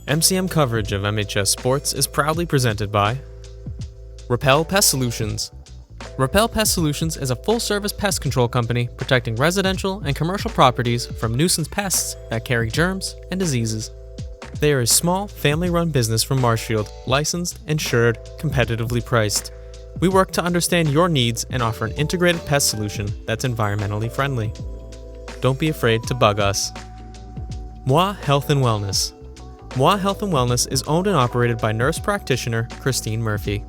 MCM coverage of MHS Sports is proudly presented by Repel Pest Solutions. Repel Pest Solutions is a full-service pest control company protecting residential and commercial properties from nuisance pests that carry germs and diseases. They are a small, family-run business from Marshfield, licensed, insured, competitively priced. We work to understand your needs and offer an integrated pest solution that's environmentally friendly. Don't be afraid to bug us. Moi Health and Wellness. Moi Health and Wellness is owned and operated by nurse practitioner Christine Murphy.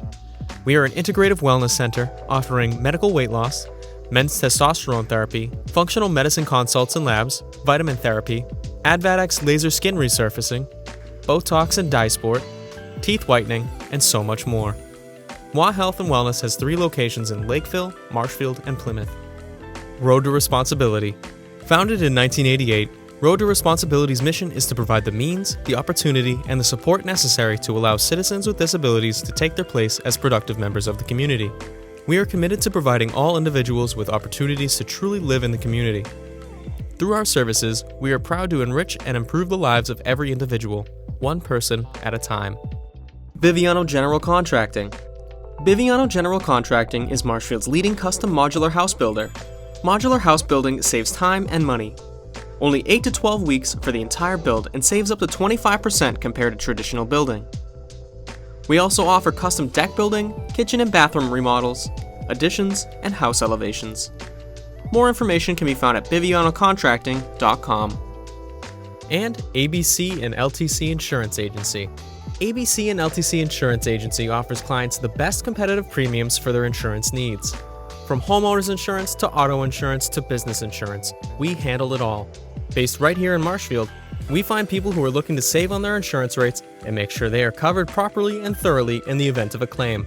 We are an integrative wellness center offering medical weight loss, men's testosterone therapy, functional medicine consults and labs, vitamin therapy, Advadex laser skin resurfacing, Botox and dye sport, teeth whitening, and so much more. Moi Health and Wellness has 3 locations in Lakeville, Marshfield, and Plymouth. Road to Responsibility. Founded in 1988, Road to Responsibility's mission is to provide the means, the opportunity, and the support necessary to allow citizens with disabilities to take their place as productive members of the community. We are committed to providing all individuals with opportunities to truly live in the community. Through our services, we are proud to enrich and improve the lives of every individual, one person at a time. Biviano General Contracting. Biviano General Contracting is Marshfield's leading custom modular house builder. Modular house building saves time and money. Only 8 to 12 weeks for the entire build and saves up to 25% compared to traditional building. We also offer custom deck building, kitchen and bathroom remodels, additions, and house elevations. More information can be found at bivianocontracting.com. And ABC and LTC Insurance Agency. ABC and LTC Insurance Agency offers clients the best competitive premiums for their insurance needs. From homeowners insurance to auto insurance to business insurance, we handle it all. Based right here in Marshfield, we find people who are looking to save on their insurance rates and make sure they are covered properly and thoroughly in the event of a claim.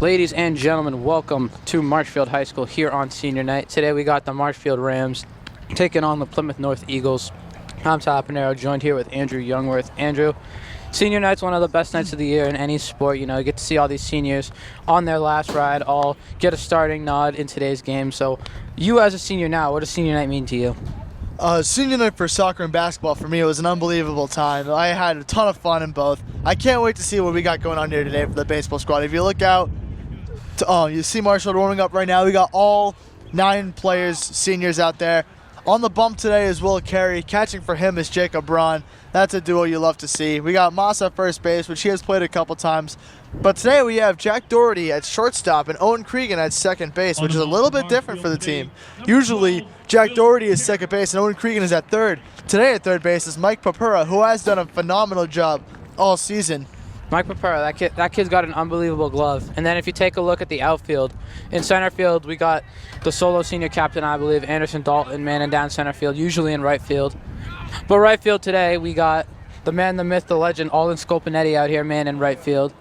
Ladies and gentlemen, welcome to Marshfield High School here on senior night. Today we got the Marshfield Rams taking on the Plymouth North Eagles. I'm Tyler Pinheiro, joined here with Andrew Youngworth. Andrew, senior night's one of the best nights of the year in any sport. You know, you get to see all these seniors on their last ride all get a starting nod in today's game. So you as a senior now, what does senior night mean to you? Senior night for soccer and basketball for me, it was an unbelievable time. I had a ton of fun in both. I can't wait to see what we got going on here today for the baseball squad. If you look out, you see Marshall warming up right now. We got all 9 players, seniors out there. On the bump today is Will Carey. Catching for him is Jacob Braun. That's a duo you love to see. We got Moss at first base, which he has played a couple times. But today we have Jack Doherty at shortstop and Owen Cregan at second base, which is a little bit different for the team. Usually, Jack Doherty is second base and Owen Cregan is at third. Today at third base is Mike Papura, who has done a phenomenal job all season. Mike Papura, that kid's got an unbelievable glove. And then if you take a look at the outfield, in center field we got the solo senior captain, I believe, Anderson Dalton, manning down center field, usually in right field. But right field today we got the man, the myth, the legend, Alden Scopanetti out here, man, in right field.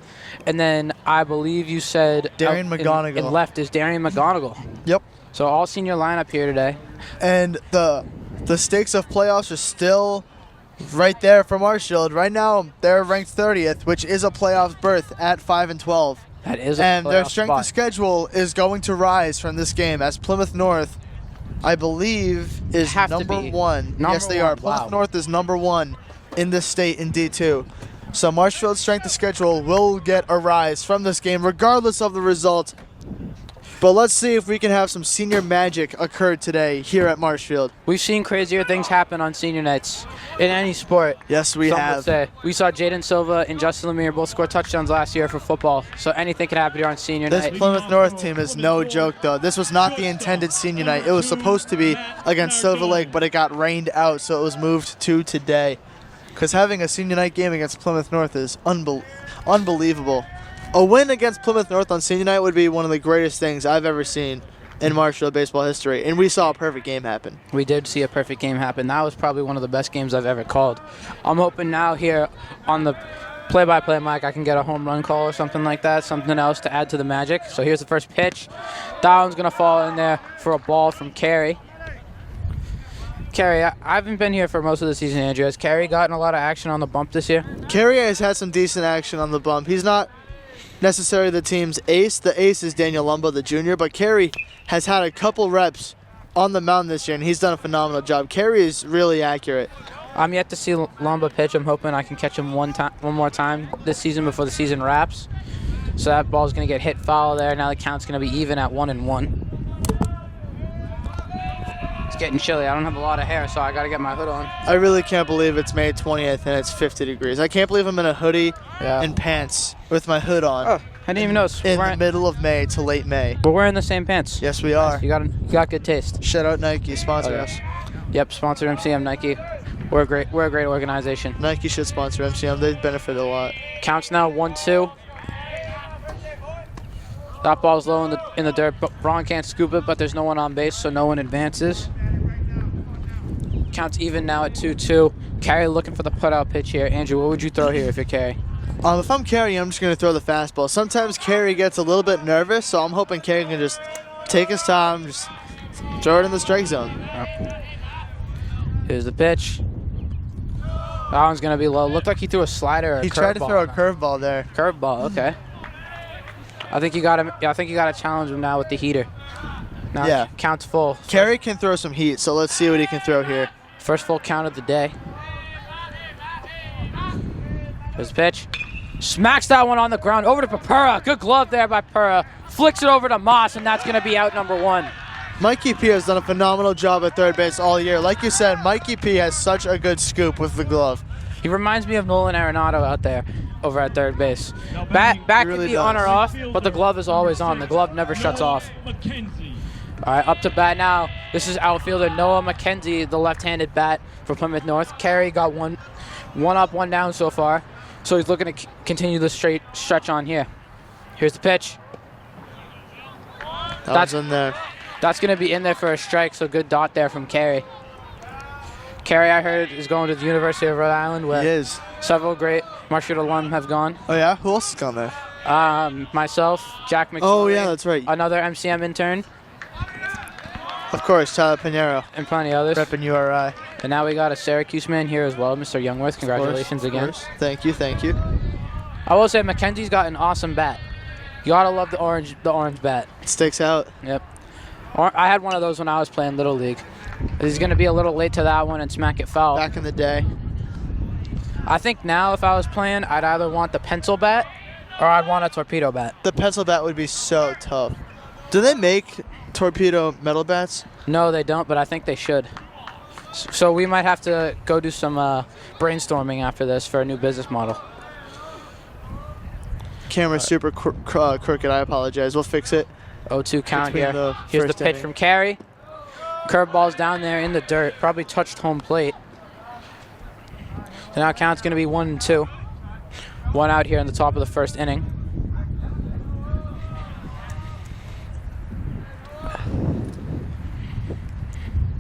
And then I believe you said Darian McGonigal. In left is Darian McGonigal. Yep. So all senior lineup here today. And the stakes of playoffs are still right there for Marshfield. Right now, they're ranked 30th, which is a playoff berth at 5-12. That is a and playoff their strength spot. of schedule is going to rise from this game, as Plymouth North, I believe, is number 1. Yes, they are. Plymouth North is number 1 in this state in D2. So Marshfield's strength of schedule will get a rise from this game, regardless of the result. But let's see if we can have some senior magic occur today here at Marshfield. We've seen crazier things happen on senior nights in any sport. Yes, we have. Would say. We saw Jaden Silva and Justin Lemire both score touchdowns last year for football. So anything can happen here on senior night. This Plymouth North team is no joke, though. This was not the intended senior night. It was supposed to be against Silver Lake, but it got rained out, so it was moved to today. Because having a senior night game against Plymouth North is unbelievable. A win against Plymouth North on senior night would be one of the greatest things I've ever seen in Marshfield baseball history, and we saw a perfect game happen. We did see a perfect game happen. That was probably one of the best games I've ever called. I'm hoping now here on the play-by-play mic I can get a home run call or something like that, something else to add to the magic. So here's the first pitch. That one's going to fall in there for a ball from Carey. Carey, I haven't been here for most of the season, Andrew. Has Carey gotten a lot of action on the bump this year? Carey has had some decent action on the bump. He's not necessarily the team's ace. The ace is Daniel Lumba, the junior, but Carey has had a couple reps on the mound this year, and he's done a phenomenal job. Carey is really accurate. I'm yet to see Lomba pitch. I'm hoping I can catch him one more time this season before the season wraps. So that ball's going to get hit foul there. Now the count's going to be even at 1-1. It's getting chilly. I don't have a lot of hair, so I got to get my hood on. I really can't believe it's May 20th and it's 50 degrees. I can't believe I'm in a hoodie and pants with my hood on. Oh, I didn't even notice. In the middle of May to late May. We're wearing the same pants. Yes, we are. You got good taste. Shout out Nike, sponsor us. Yep, sponsor MCM Nike. We're a great organization. Nike should sponsor MCM. They benefit a lot. Counts now 1-2. That ball's low in the dirt. Braun can't scoop it, but there's no one on base, so no one advances. Counts even now at 2-2. Carey looking for the putout pitch here. Andrew, what would you throw here if you're Carey? If I'm Carey, I'm just going to throw the fastball. Sometimes Carey gets a little bit nervous, so I'm hoping Carey can just take his time, just throw it in the strike zone. Here's the pitch. That one's going to be low. Looked like he threw a slider or a curveball. He tried to throw a curveball there. Curveball, okay. I think you got to challenge him now with the heater. Now Yeah. Count's full. Carey can throw some heat, so let's see what he can throw here. First full count of the day. Here's the pitch. Smacks that one on the ground. Over to Papura. Good glove there by Papura. Flicks it over to Moss, and that's going to be out number 1. Mikey P has done a phenomenal job at third base all year. Like you said, Mikey P has such a good scoop with the glove. He reminds me of Nolan Arenado out there over at third base. Bat really can be does. on or off, but the glove is always on. The glove never shuts off. All right, up to bat now. This is outfielder Noah McKenzie, the left-handed bat for Plymouth North. Carey got one up, one down so far. So he's looking to continue the straight stretch on here. Here's the pitch. That's in there. That's going to be in there for a strike, so good dot there from Carey. Carey, I heard, is going to the University of Rhode Island, where He is. several great Marshfield alum have gone. Oh, yeah? Who else has gone there? Myself, Jack McNeely. Oh, yeah, that's right. Another MCM intern, Of course, Tyler Pinheiro, and plenty others. repping URI. And now we got a Syracuse man here as well, Mr. Youngworth. Congratulations again. Thank you, thank you. I will say Mackenzie's got an awesome bat. You gotta love the orange bat. It sticks out. Yep. I had one of those when I was playing Little League. He's gonna be a little late to that one and smack it foul. Back in the day. I think now if I was playing, I'd either want the pencil bat or I'd want a torpedo bat. The pencil bat would be so tough. Do they make torpedo metal bats? No, they don't, but I think they should. So we might have to go do some brainstorming after this for a new business model. Camera's super crooked. I apologize. We'll fix it. 0-2 count Between here. the Here's the first pitch inning. from Carey. Curveball's down there in the dirt. Probably touched home plate. So now count's going to be 1-2. One out here in the top of the first inning.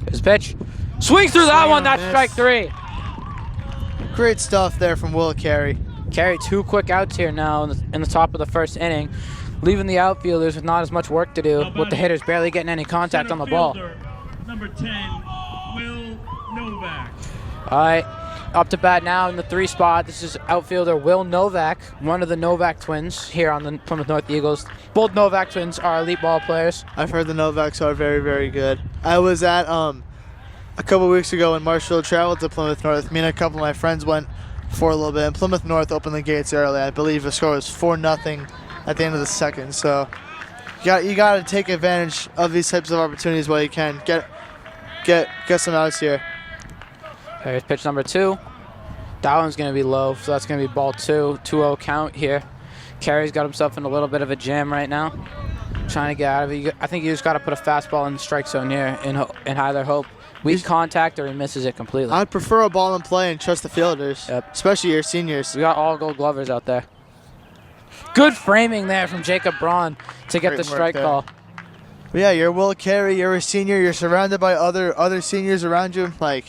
His pitch. Swings through that Swing one. and That's miss. strike 3. Great stuff there from Will Carey. Carey 2 quick outs here now in the top of the first inning, leaving the outfielders with not as much work to do, with the hitters barely getting any contact on the ball. Number 10, Will Novak. All right, up to bat now in the 3 spot. This is outfielder Will Novak, one of the Novak twins here on the Plymouth North Eagles. Both Novak twins are elite ball players. I've heard the Novaks are very, very good. I was at a couple weeks ago when Marshfield traveled to Plymouth North. Me and a couple of my friends went for a little bit, and Plymouth North opened the gates early. I believe the score was 4-0 at the end of the second. So you got to take advantage of these types of opportunities while you can. Get some outs here. Here's pitch number 2. That one's going to be low, so that's going to be ball 2. 2-0 count here. Carey's got himself in a little bit of a jam right now, trying to get out of it. I think you just got to put a fastball in the strike zone here and either hope weak contact or he misses it completely. I'd prefer a ball in play and trust the fielders, Yep. especially your seniors. We got all Gold Glovers out there. Good framing there from Jacob Braun to get Great the work strike there. call. But yeah, you're Will Carey. You're a senior. You're surrounded by other seniors around you. Like,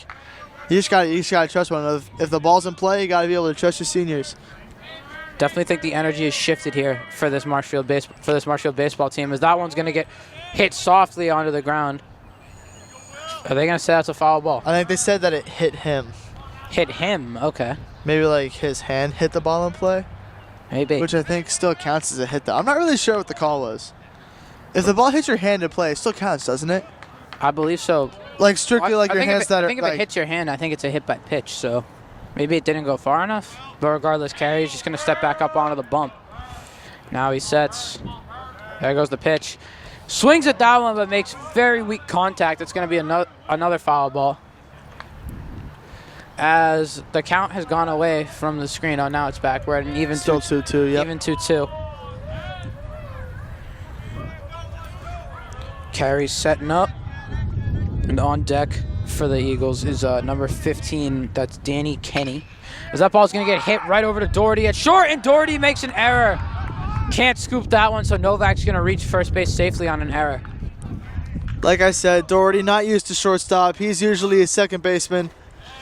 you just gotta trust one another. If the ball's in play, you gotta be able to trust your seniors. Definitely think the energy is shifted here for this Marshfield baseball team, as that one's going to get hit softly onto the ground. Are they going to say that's a foul ball? I think they said that it hit him. Hit him, okay. Maybe like his hand hit the ball in play, Maybe. which I think still counts as a hit. I'm not really sure what the call was. If the ball hits your hand in play, it still counts, doesn't it? I believe so. Like strictly like your hands that are. I think if it hits your hand, I think it's a hit by pitch. So maybe it didn't go far enough. But regardless, Carey's just going to step back up onto the bump. Now he sets. There goes the pitch. Swings at that one, but makes very weak contact. It's going to be another foul ball. As the count has gone away from the screen. Oh, now it's back. We're at an even Still 2-2, yep. Even 2-2. Carey's setting up. And on deck for the Eagles is number 15. That's Danny Kenny. As that ball's going to get hit right over to Doherty at short, and Doherty makes an error. Can't scoop that one, so Novak's going to reach first base safely on an error. Like I said, Doherty not used to shortstop. He's usually a second baseman,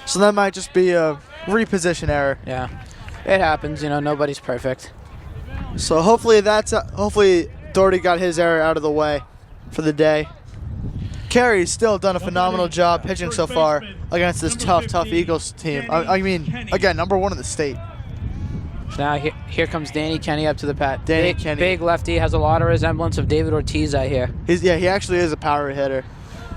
so that might just be a reposition error. Yeah, it happens. You know, nobody's perfect. So hopefully hopefully Doherty got his error out of the way for the day. Carey's still done a phenomenal job pitching so far against this tough Eagles team. I mean, again, number 1 in the state. Now here comes Danny Kenny up to the bat. Kenny. Big lefty, has a lot of resemblance of David Ortiz out here. He actually is a power hitter.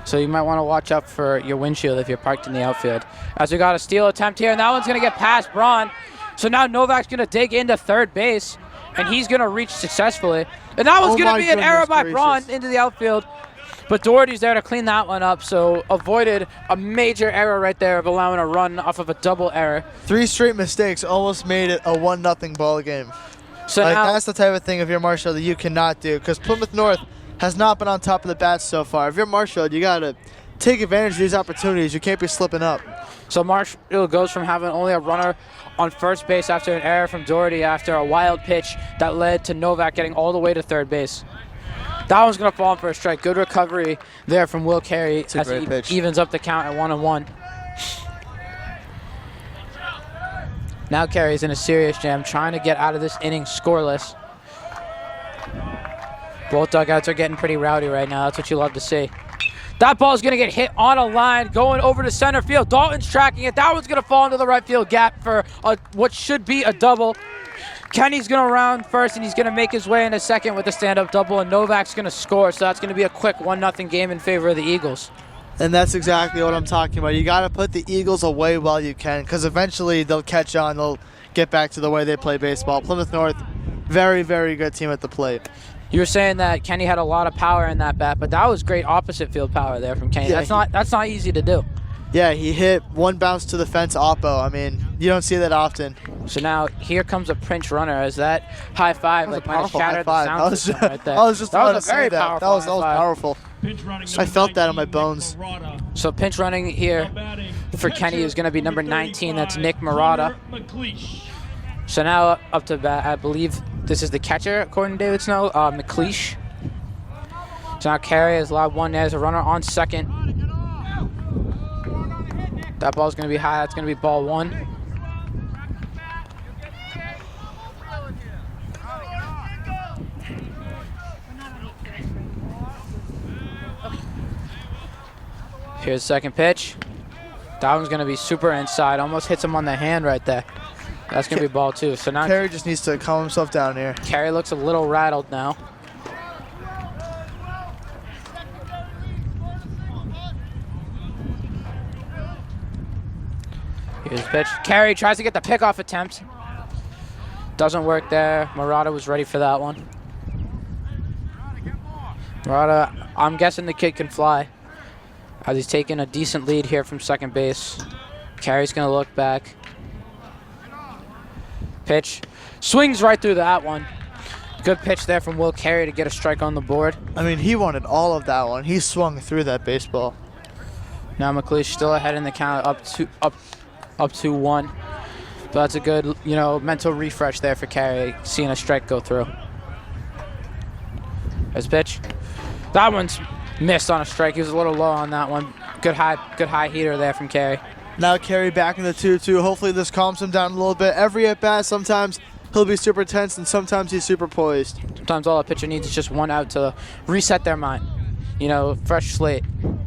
So you might want to watch out for your windshield if you're parked in the outfield. As we got a steal attempt here, and that one's going to get past Braun. So now Novak's going to dig into third base, and he's going to reach successfully. And that one's going to be an error by Braun into the outfield. But Doherty's there to clean that one up, so avoided a major error right there of allowing a run off of a double error. 3 straight mistakes almost made it a 1-0 ball game. So like, now, that's the type of thing if you're Marshall that you cannot do, because Plymouth North has not been on top of the bats so far. If you're Marshall, you got to take advantage of these opportunities. You can't be slipping up. So Marshall goes from having only a runner on first base after an error from Doherty after a wild pitch that led to Novak getting all the way to third base. That one's going to fall in for a strike. Good recovery there from Will Carey as he pitch. evens up the count at 1-1. Now Carey's in a serious jam, trying to get out of this inning scoreless. Both dugouts are getting pretty rowdy right now. That's what you love to see. That ball's going to get hit on a line, going over to center field. Dalton's tracking it. That one's going to fall into the right field gap for what should be a double. Kenny's going to round first, and he's going to make his way into second with a stand-up double, and Novak's going to score. So that's going to be a quick 1-0 game in favor of the Eagles. And that's exactly what I'm talking about. You got to put the Eagles away while you can, because eventually they'll catch on. They'll get back to the way they play baseball. Plymouth North, very, very good team at the plate. You were saying that Kenny had a lot of power in that bat, but that was great opposite field power there from Kenny. Yeah, that's not easy to do. Yeah, he hit one bounce to the fence oppo. I mean, you don't see that often. So now here comes a pinch runner as that high five might have shattered the sound system right there. I was just about to a very say that. powerful That was high five. powerful. I felt that in my bones. So pinch running here for Kenny is going to be number 19. That's Nick Murata. So now up to bat, I believe this is the catcher, according to David Snow, McLeish. So now Carey has allowed one. There's a runner on second. That ball's going to be high. That's going to be ball 1. Here's the second pitch. That one's going to be super inside. Almost hits him on the hand right there. That's going to be ball 2. So now Carey just needs to calm himself down here. Carey looks a little rattled now. Here's the pitch. Carey tries to get the pickoff attempt. Doesn't work there. Murata was ready for that one. Murata, I'm guessing the kid can fly, as he's taking a decent lead here from second base. Carey's going to look back. Pitch. Swings right through that one. Good pitch there from Will Carey to get a strike on the board. I mean, he wanted all of that one. He swung through that baseball. Now McLeish still ahead in the count, up 2-1. But that's a good, mental refresh there for Carey, seeing a strike go through. There's pitch. That one's missed on a strike. He was a little low on that one. Good high heater there from Carey. Now Carey back in the 2-2. Hopefully this calms him down a little bit. Every at-bat, sometimes he'll be super tense and sometimes he's super poised. Sometimes all a pitcher needs is just one out to reset their mind. Fresh slate,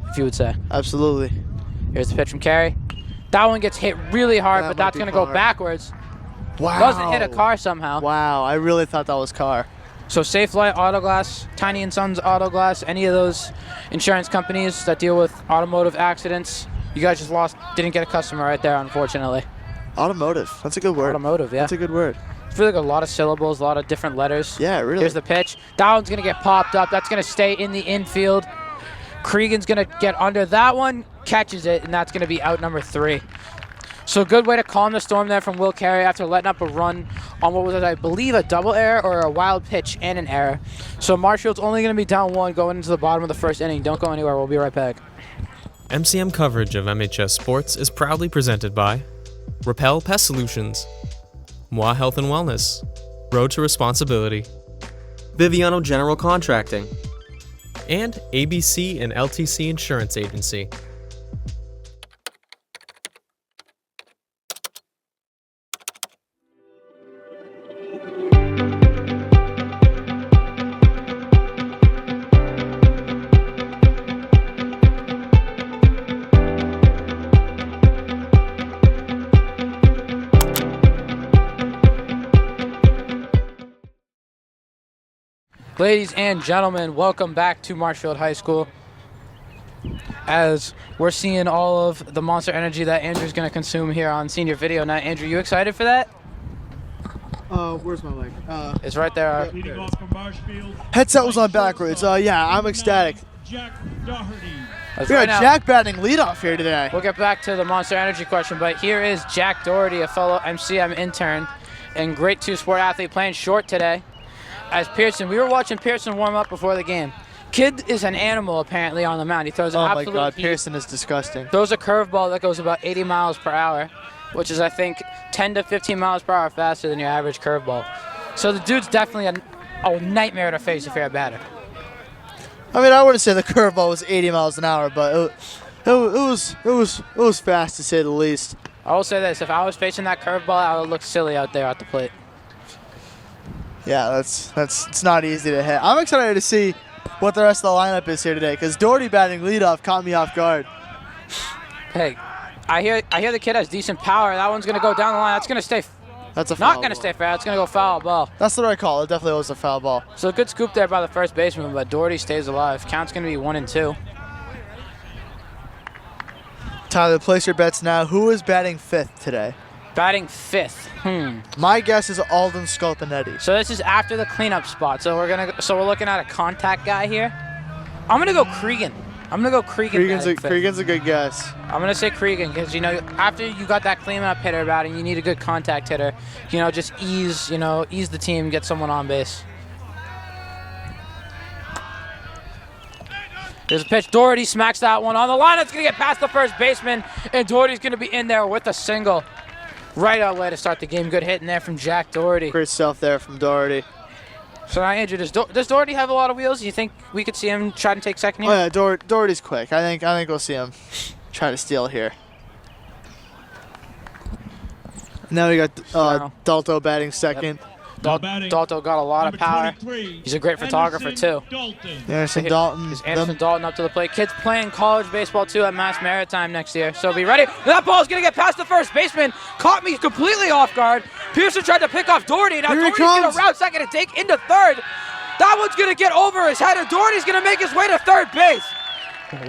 if you would say. Absolutely. Here's the pitch from Carey. That one gets hit really hard, but that's going to go backwards. Wow. Doesn't hit a car somehow. Wow, I really thought that was Carr. So Safe Light Auto Glass, Tiny & Sons Auto Glass, any of those insurance companies that deal with automotive accidents, you guys just didn't get a customer right there, unfortunately. Automotive. That's a good word. Automotive, yeah. That's a good word. It's really got a lot of syllables, a lot of different letters. Yeah, really. Here's the pitch. That one's going to get popped up. That's going to stay in the infield. Cregan's going to get under that one, catches it, and that's going to be out number 3. So a good way to calm the storm there from Will Carey after letting up a run on what was, I believe, a double error or a wild pitch and an error. So Marshfield's only going to be down 1 going into the bottom of the first inning. Don't go anywhere. We'll be right back. MCM coverage of MHS Sports is proudly presented by Repel Pest Solutions, Moi Health and Wellness, Road to Responsibility, Biviano General Contracting, and ABC and LTC Insurance Agency. Ladies and gentlemen, welcome back to Marshfield High School. As we're seeing all of the Monster Energy that Andrew's going to consume here on senior video night. Andrew, you excited for that? Where's my mic? It's right there. Leading off from Marshfield. Headset was on backwards. Yeah, I'm ecstatic. Jack Doherty. That's We right got now. Jack batting leadoff here today. We'll get back to the Monster Energy question, but here is Jack Doherty, a fellow MCM intern and great 2-sport athlete, playing short today. As Pearson, we were watching Pearson warm up before the game. Kid is an animal apparently on the mound. He throws an Oh my absolute God, heat. Pearson is disgusting. Throws a curveball that goes about 80 miles per hour, which is I think 10 to 15 miles per hour faster than your average curveball. So the dude's definitely a nightmare to face if you're a batter. I mean, I wouldn't say the curveball was 80 miles an hour, but it was fast to say the least. I will say this: if I was facing that curveball, I would look silly out there at the plate. Yeah, it's not easy to hit. I'm excited to see what the rest of the lineup is here today, because Doherty batting leadoff caught me off guard. Hey, I hear the kid has decent power. That one's gonna go down the line. That's gonna stay. That's a foul Not gonna ball. stay fair. It's gonna go foul ball. That's the right call. It definitely was a foul ball. So a good scoop there by the first baseman, but Doherty stays alive. Count's gonna be 1-2. Tyler, place your bets now. Who is batting 5th today? Batting 5th. My guess is Alden Sculpinetti. So this is after the cleanup spot. So we're looking at a contact guy here. I'm gonna go Cregan. I'm gonna go Cregan. Cregan's a good guess. I'm gonna say Cregan because after you got that cleanup hitter batting, you need a good contact hitter. Just ease the team, get someone on base. There's a pitch. Doherty smacks that one on the line. It's gonna get past the first baseman, and Doherty's gonna be in there with a single. Right out way to start the game. Good hit in there from Jack Doherty. Great stuff there from Doherty. So now, Andrew, does Doherty have a lot of wheels? Do you think we could see him try to take second Oh here? yeah, Doherty's quick. I think we'll see him try to steal here. Now we got Dalto batting second. Dalto got a lot of power. He's a great photographer too. Anderson Dalton. Is Anderson Dalton up to the plate? Kid's playing college baseball too at Mass Maritime next year, so be ready. That ball's gonna get past the first baseman. Caught me completely off guard. Pearson tried to pick off Doherty. Now Here he Doherty's gonna comes. route second and take into third. That one's gonna get over his head, and Doherty's gonna make his way to third base.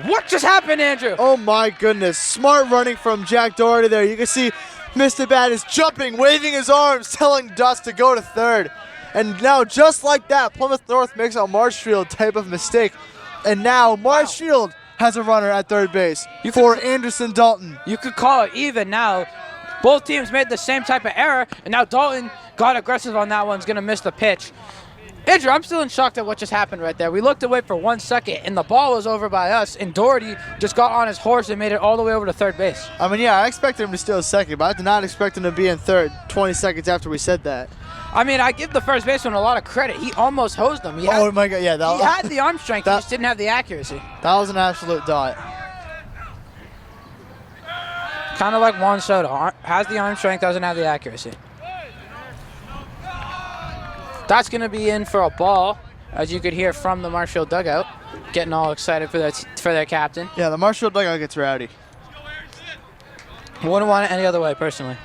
What just happened, Andrew? Oh my goodness. Smart running from Jack Doherty there. You can see Mr. Bat is jumping, waving his arms, telling Dust to go to third. And now, just like that, Plymouth North makes a Marshfield type of mistake. And now Marshfield has a runner at third base for Anderson Dalton. You could call it even now. Both teams made the same type of error, and now Dalton got aggressive on that one. He's going to miss the pitch. Andrew, I'm still in shock at what just happened right there. We looked away for 1 second, and the ball was over by us, and Doherty just got on his horse and made it all the way over to third base. I mean, yeah, I expected him to steal second, but I did not expect him to be in third 20 seconds after we said that. I mean, I give the first baseman a lot of credit. He almost hosed them. Oh my God, yeah. He had the arm strength, he just didn't have the accuracy. That was an absolute dot. Kind of like Juan Soto. Has the arm strength, doesn't have the accuracy. That's going to be in for a ball, as you could hear from the Marshfield dugout, getting all excited for their captain. Yeah, the Marshfield dugout gets rowdy. Wouldn't want it any other way, personally.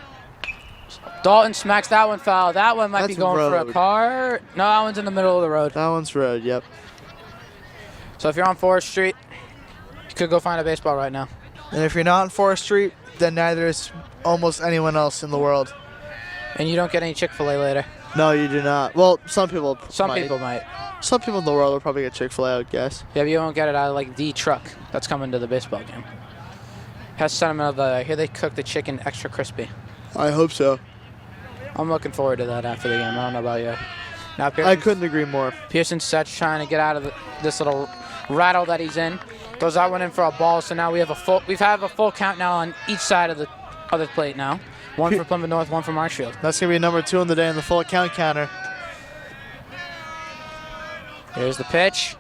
Dalton smacks that one foul. That one might be That's going for a road. car. No, that one's in the middle of the road. That one's road, yep. So if you're on Forest Street, you could go find a baseball right now. And if you're not on Forest Street, then neither is almost anyone else in the world. And you don't get any Chick-fil-A later. No, you do not. Well, some people Some might. people might. Some people in the world will probably get Chick-fil-A, I would guess. Yeah, but you won't get it out of like the truck that's coming to the baseball game. Has sentiment of I hear they cook the chicken extra crispy. I hope so. I'm looking forward to that after the game. I don't know about you. Now I couldn't agree more. Pearson Setch trying to get out of this little rattle that he's in. Throws that one in for a ball. So now we've had a full count now on each side of the other plate now. One for Plymouth North, one for Marshfield. That's going to be number 2 in the day in the full count counter. Here's the pitch.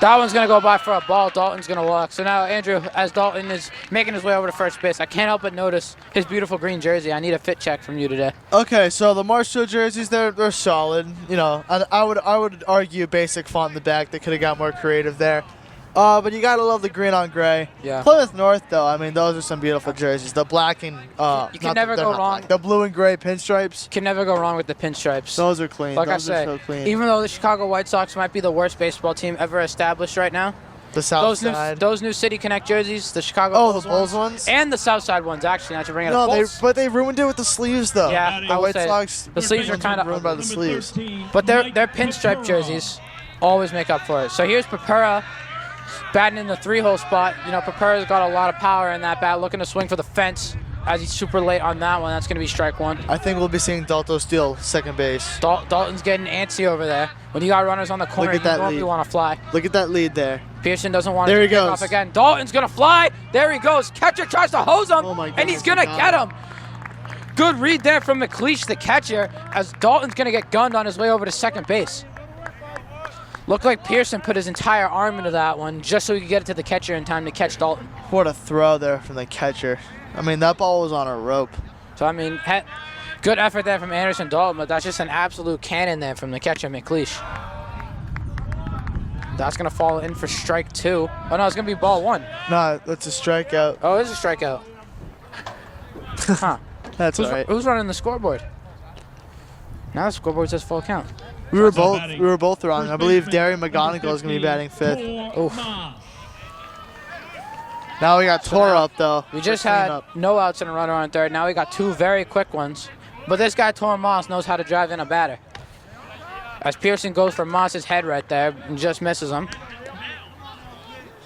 That one's going to go by for a ball. Dalton's going to walk. So now, Andrew, as Dalton is making his way over to first base, I can't help but notice his beautiful green jersey. I need a fit check from you today. Okay, so the Marshfield jerseys, they're solid. You know, I would argue basic font in the back. They could have got more creative there. But you got to love the green on gray. Yeah. Plymouth North, though, I mean, those are some beautiful jerseys. The black and You can never go wrong. The blue and gray pinstripes. Can never go wrong with the pinstripes. Those are clean. Like those I are say, so clean. even though the Chicago White Sox might be the worst baseball team ever established right now, the South Side. those new City Connect jerseys, the Chicago the Bulls ones? and the South Side ones, actually, not to bring it No, up. but they ruined it with the sleeves, though. Yeah, the I will White say, Sox. the sleeves are kind of ruined by the Number sleeves. 13, But their Mike pinstripe jerseys always make up for it. So here's Papera batting in the 3-hole spot. You know, Papera's got a lot of power in that bat, looking to swing for the fence as he's super late on that one. That's going to be strike one. I think we'll be seeing Dalto steal second base. Dalton's getting antsy over there. When you got runners on the corner, Look at that you lead. want to fly. Look at that lead there. Pearson doesn't want There to he kick goes. off again. Dalton's going to fly. There he goes. Catcher tries to hose him, Oh my and he's goodness, going to he get got him. Good read there from McLeish, the catcher, as Dalton's going to get gunned on his way over to second base. Looked like Pearson put his entire arm into that one just so he could get it to the catcher in time to catch Dalton. What a throw there from the catcher. I mean, that ball was on a rope. So, I mean, good effort there from Anderson Dalton, but that's just an absolute cannon there from the catcher, McLeish. That's going to fall in for strike 2. Oh, no, it's going to be ball 1. No, that's a strikeout. Oh, it is a strikeout. Huh. That's all right. Who's running the scoreboard? Now the scoreboard says full count. We were both wrong. I believe Derry McGonigal is going to be batting 5th. Oof. Now we got Tor up, though. We just for cleanup. had no outs and a runner on third. Now we got 2 very quick ones. But this guy, Tor Moss, knows how to drive in a batter. As Pearson goes for Moss's head right there and just misses him.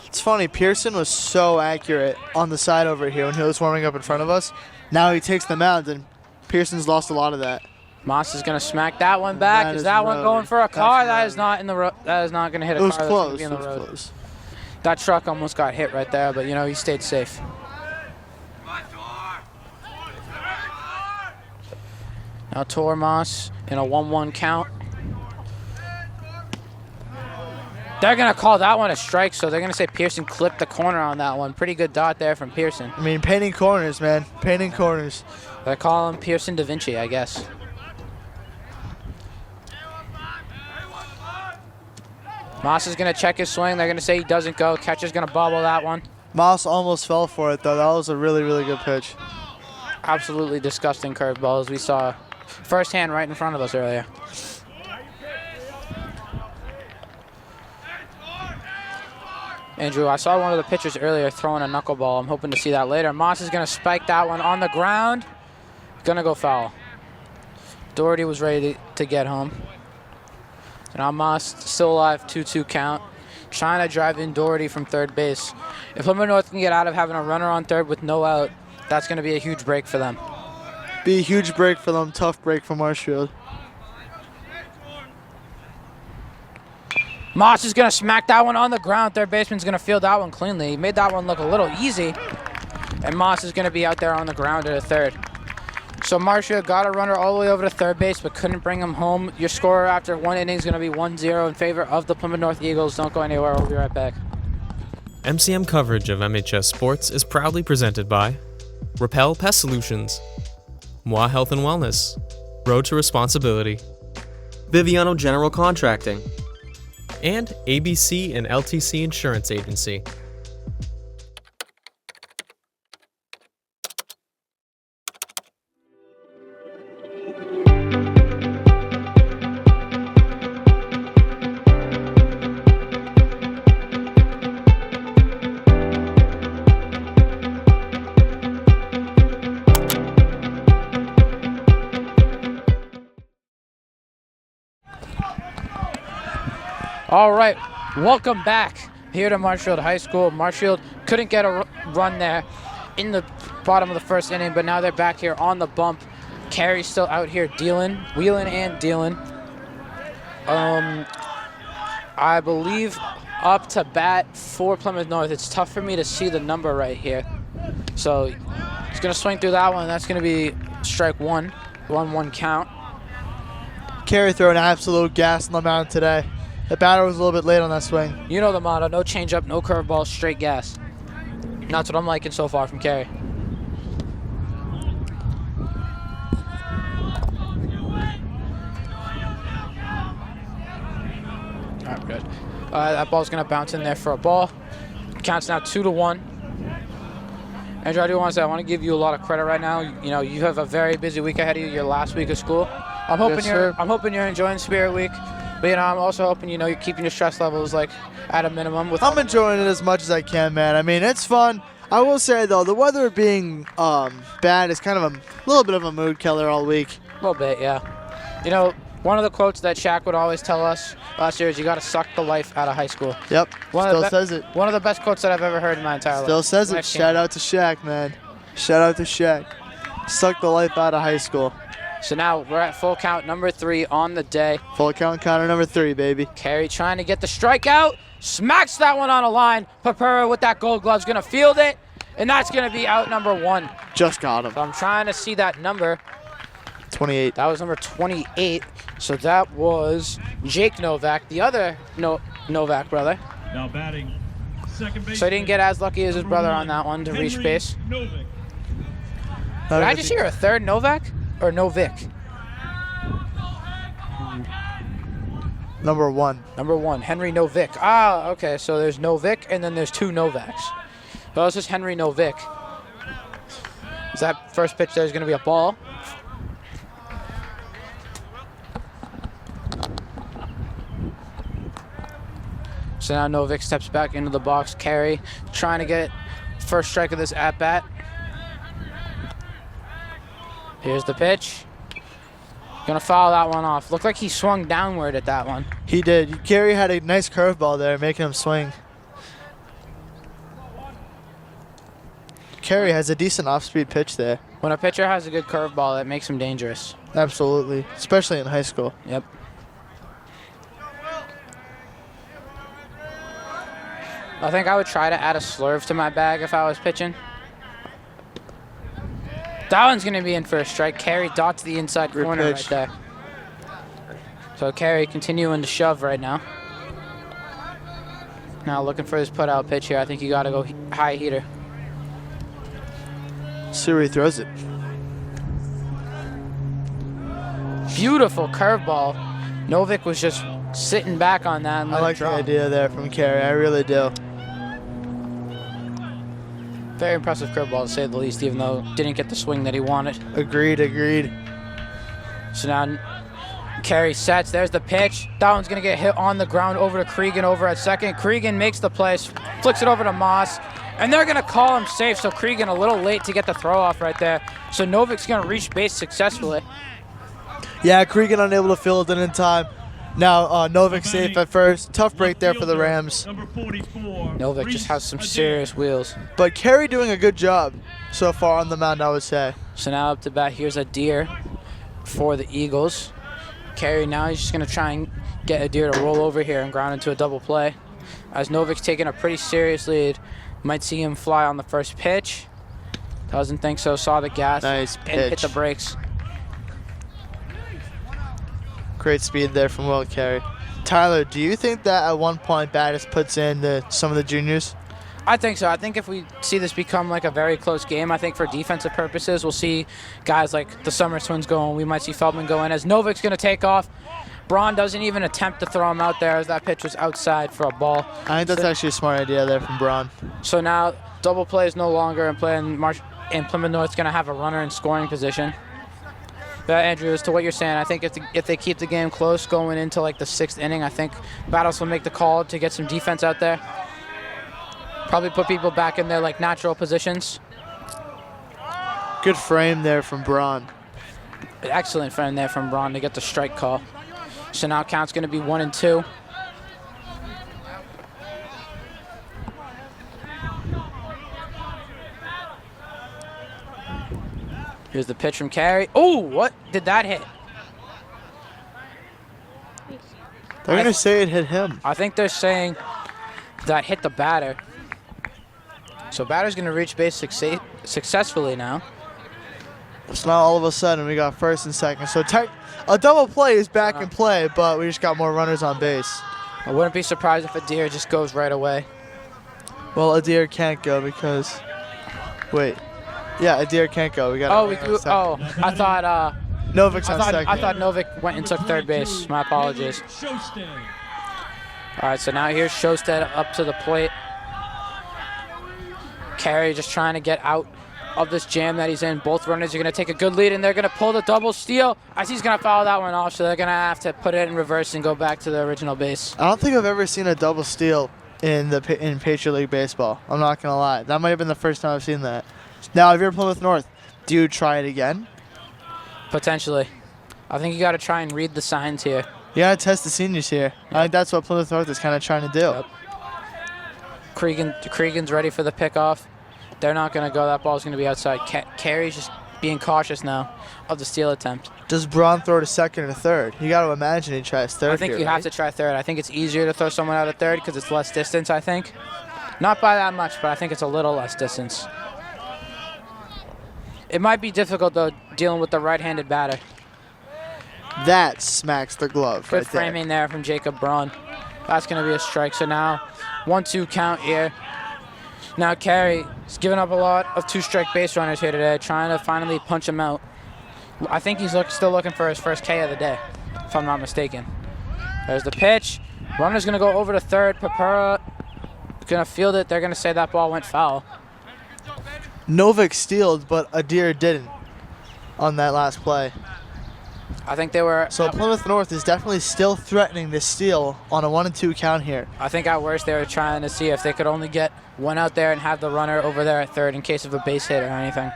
It's funny, Pearson was so accurate on the side over here when he was warming up in front of us. Now he takes the mound, and Pearson's lost a lot of that. Moss is going to smack that one back. That Is is that one road. going for a That's car? That road. is not in the road. That is not going to hit a It was car. That's gonna close. be in It the was road. close. That truck almost got hit right there, but you know, he stayed safe. Now Tor Moss in a 1-1 count. They're going to call that one a strike, so they're going to say Pearson clipped the corner on that one. Pretty good dot there from Pearson. I mean, painting corners, man. Painting corners. They call him Pearson Da Vinci, I guess. Moss is going to check his swing. They're going to say he doesn't go. Catcher's going to bobble that one. Moss almost fell for it, though. That was a really, really good pitch. Absolutely disgusting curveball, as we saw firsthand right in front of us earlier. Andrew, I saw one of the pitchers earlier throwing a knuckleball. I'm hoping to see that later. Moss is going to spike that one on the ground. Going to go foul. Doherty was ready to get home. So now Moss still alive, 2-2 count. Trying to drive in Doherty from third base. If Plymouth North can get out of having a runner on third with no out, that's going to be a huge break for them. Be a huge break for them. Tough break for Marshfield. Moss is going to smack that one on the ground. Third baseman's going to field that one cleanly. He made that one look a little easy. And Moss is going to be out there on the ground at a third. So Marshfield got a runner all the way over to third base, but couldn't bring him home. Your score after 1 inning is going to be 1-0 in favor of the Plymouth North Eagles. Don't go anywhere. We'll be right back. MCM coverage of MHS Sports is proudly presented by Repel Pest Solutions, Moi Health and Wellness, Road to Responsibility, Biviano General Contracting. and ABC and LTC Insurance Agency. All right, welcome back here to Marshfield High School. Marshfield couldn't get a run there in the bottom of the first inning, but now they're back here on the bump. Carey's still out here wheeling and dealing. I believe up to bat for Plymouth North. It's tough for me to see the number right here. So he's going to swing through that one. That's going to be strike one. 1-1 count. Carey throwing absolute gas on the mound today. The batter was a little bit late on that swing. You know the motto, no changeup, no curveball, straight gas. And that's what I'm liking so far from Carey. All right, good. That ball's going to bounce in there for a ball. Counts now 2-1. Andrew, I do want to say I want to give you a lot of credit right now. You know, you have a very busy week ahead of you, your last week of school. I'm hoping you're enjoying Spirit Week. But, you know, I'm also hoping, you know, you're keeping your stress levels, like, at a minimum. I'm enjoying it as much as I can, man. I mean, it's fun. I will say, though, the weather being bad is kind of a little bit of a mood killer all week. A little bit, yeah. You know, one of the quotes that Shaq would always tell us last year is you got to suck the life out of high school. Yep, still says it. One of the best quotes that I've ever heard in my entire life. Still says it. Shout out to Shaq, man. Shout out to Shaq. Suck the life out of high school. So now we're at full count number 3 on the day. Full count counter number 3, baby. Carey trying to get the strikeout. Smacks that one on a line. Pinheiro with that gold glove's going to field it. And that's going to be out number 1. Just got him. So I'm trying to see that number. 28. That was number 28. So that was Jake Novak, the other Novak brother. Now batting second base. So he didn't get as lucky as his brother on that one to reach base. Novak. Did I just hear a third Novak or Novik? Number 1. Number 1, Henry Novik. Ah, okay. So there's Novik and then there's 2 Novaks. So this is Henry Novik. So that first pitch there is going to be a ball. So now Novik steps back into the box. Carey trying to get first strike of this at-bat. Here's the pitch. Gonna foul that one off. Looked like he swung downward at that one. He did. Carey had a nice curveball there, making him swing. Carey has a decent off-speed pitch there. When a pitcher has a good curveball, it makes him dangerous. Absolutely, especially in high school. Yep. I think I would try to add a slurve to my bag if I was pitching. That one's going to be in for a strike. Carey dots the inside corner right there. So Carey continuing to shove right now. Now looking for his put-out pitch here. I think you got to go high heater. See where he throws it. Beautiful curveball. Novik was just sitting back on that. And I like the idea there from Carey. I really do. Very impressive curveball to say the least, even though didn't get the swing that he wanted. Agreed. So now Carey sets. There's the pitch. That one's going to get hit on the ground over to Cregan over at second. Cregan makes the play, flicks it over to Moss, and they're going to call him safe. So Cregan a little late to get the throw off right there. So Novik's going to reach base successfully. Yeah, Cregan unable to field it in time. Now Novik safe at first. Tough break there for the Rams. Number 44. Novik just has some serious wheels. But Carey doing a good job so far on the mound, I would say. So now up to bat, here's a deer for the Eagles. Carey now he's just going to try and get a deer to roll over here and ground into a double play. As Novik's taking a pretty serious lead. Might see him fly on the first pitch. Doesn't think so. Saw the gas Nice pitch. and hit the brakes. Great speed there from Will Carey. Tyler, do you think that at one point Battis puts in some of the juniors? I think so. I think if we see this become like a very close game, I think for defensive purposes, we'll see guys like the Summer Twins go in. We might see Feldman go in as Novik's going to take off. Braun doesn't even attempt to throw him out there as that pitch was outside for a ball. I think that's actually a smart idea there from Braun. So now double play is no longer in play, and Plymouth North's going to have a runner in scoring position. But Andrew, as to what you're saying, I think if they keep the game close going into like the 6th inning, I think Battles will make the call to get some defense out there. Probably put people back in their like natural positions. Good frame there from Braun. Excellent frame there from Braun to get the strike call. So now count's going to be 1-2. Here's the pitch from Carey. Oh, what did that hit? They're going to say it hit him. I think they're saying that hit the batter. So batter's going to reach base successfully now. So now all of a sudden we got first and second. So a double play is back in play, but we just got more runners on base. I wouldn't be surprised if a deer just goes right away. Well, a deer can't go because... Wait. Yeah, a deer can't go. We got. I thought... Novik's on second. I thought Novik went and took third base. My apologies. All right, so now here's Shosted up to the plate. Carey just trying to get out of this jam that he's in. Both runners are going to take a good lead, and they're going to pull the double steal. As he's going to foul that one off, so they're going to have to put it in reverse and go back to the original base. I don't think I've ever seen a double steal in Patriot League baseball. I'm not going to lie. That might have been the first time I've seen that. Now, if you're Plymouth North, do you try it again? Potentially. I think you got to try and read the signs here. You got to test the seniors here. Yep. I think that's what Plymouth North is kind of trying to do. Yep. Cregan's ready for the pickoff. They're not going to go. That ball's going to be outside. Carey's just being cautious now of the steal attempt. Does Braun throw to second or third? You got to imagine he tries third. I think you have to try third. I think it's easier to throw someone out of third because it's less distance, I think. Not by that much, but I think it's a little less distance. It might be difficult, though, dealing with the right-handed batter. That smacks the glove. Good framing there from Jacob Braun. That's going to be a strike. So now 1-2 count here. Now Carey's given up a lot of two-strike base runners here today, trying to finally punch him out. I think he's still looking for his first K of the day, if I'm not mistaken. There's the pitch. Runner's going to go over to third. Papura going to field it. They're going to say that ball went foul. Novik stealed, but a deer didn't on that last play. I think they were... So Plymouth North is definitely still threatening this steal on a 1-2 count here. I think at worst they were trying to see if they could only get one out there and have the runner over there at third in case of a base hit or anything.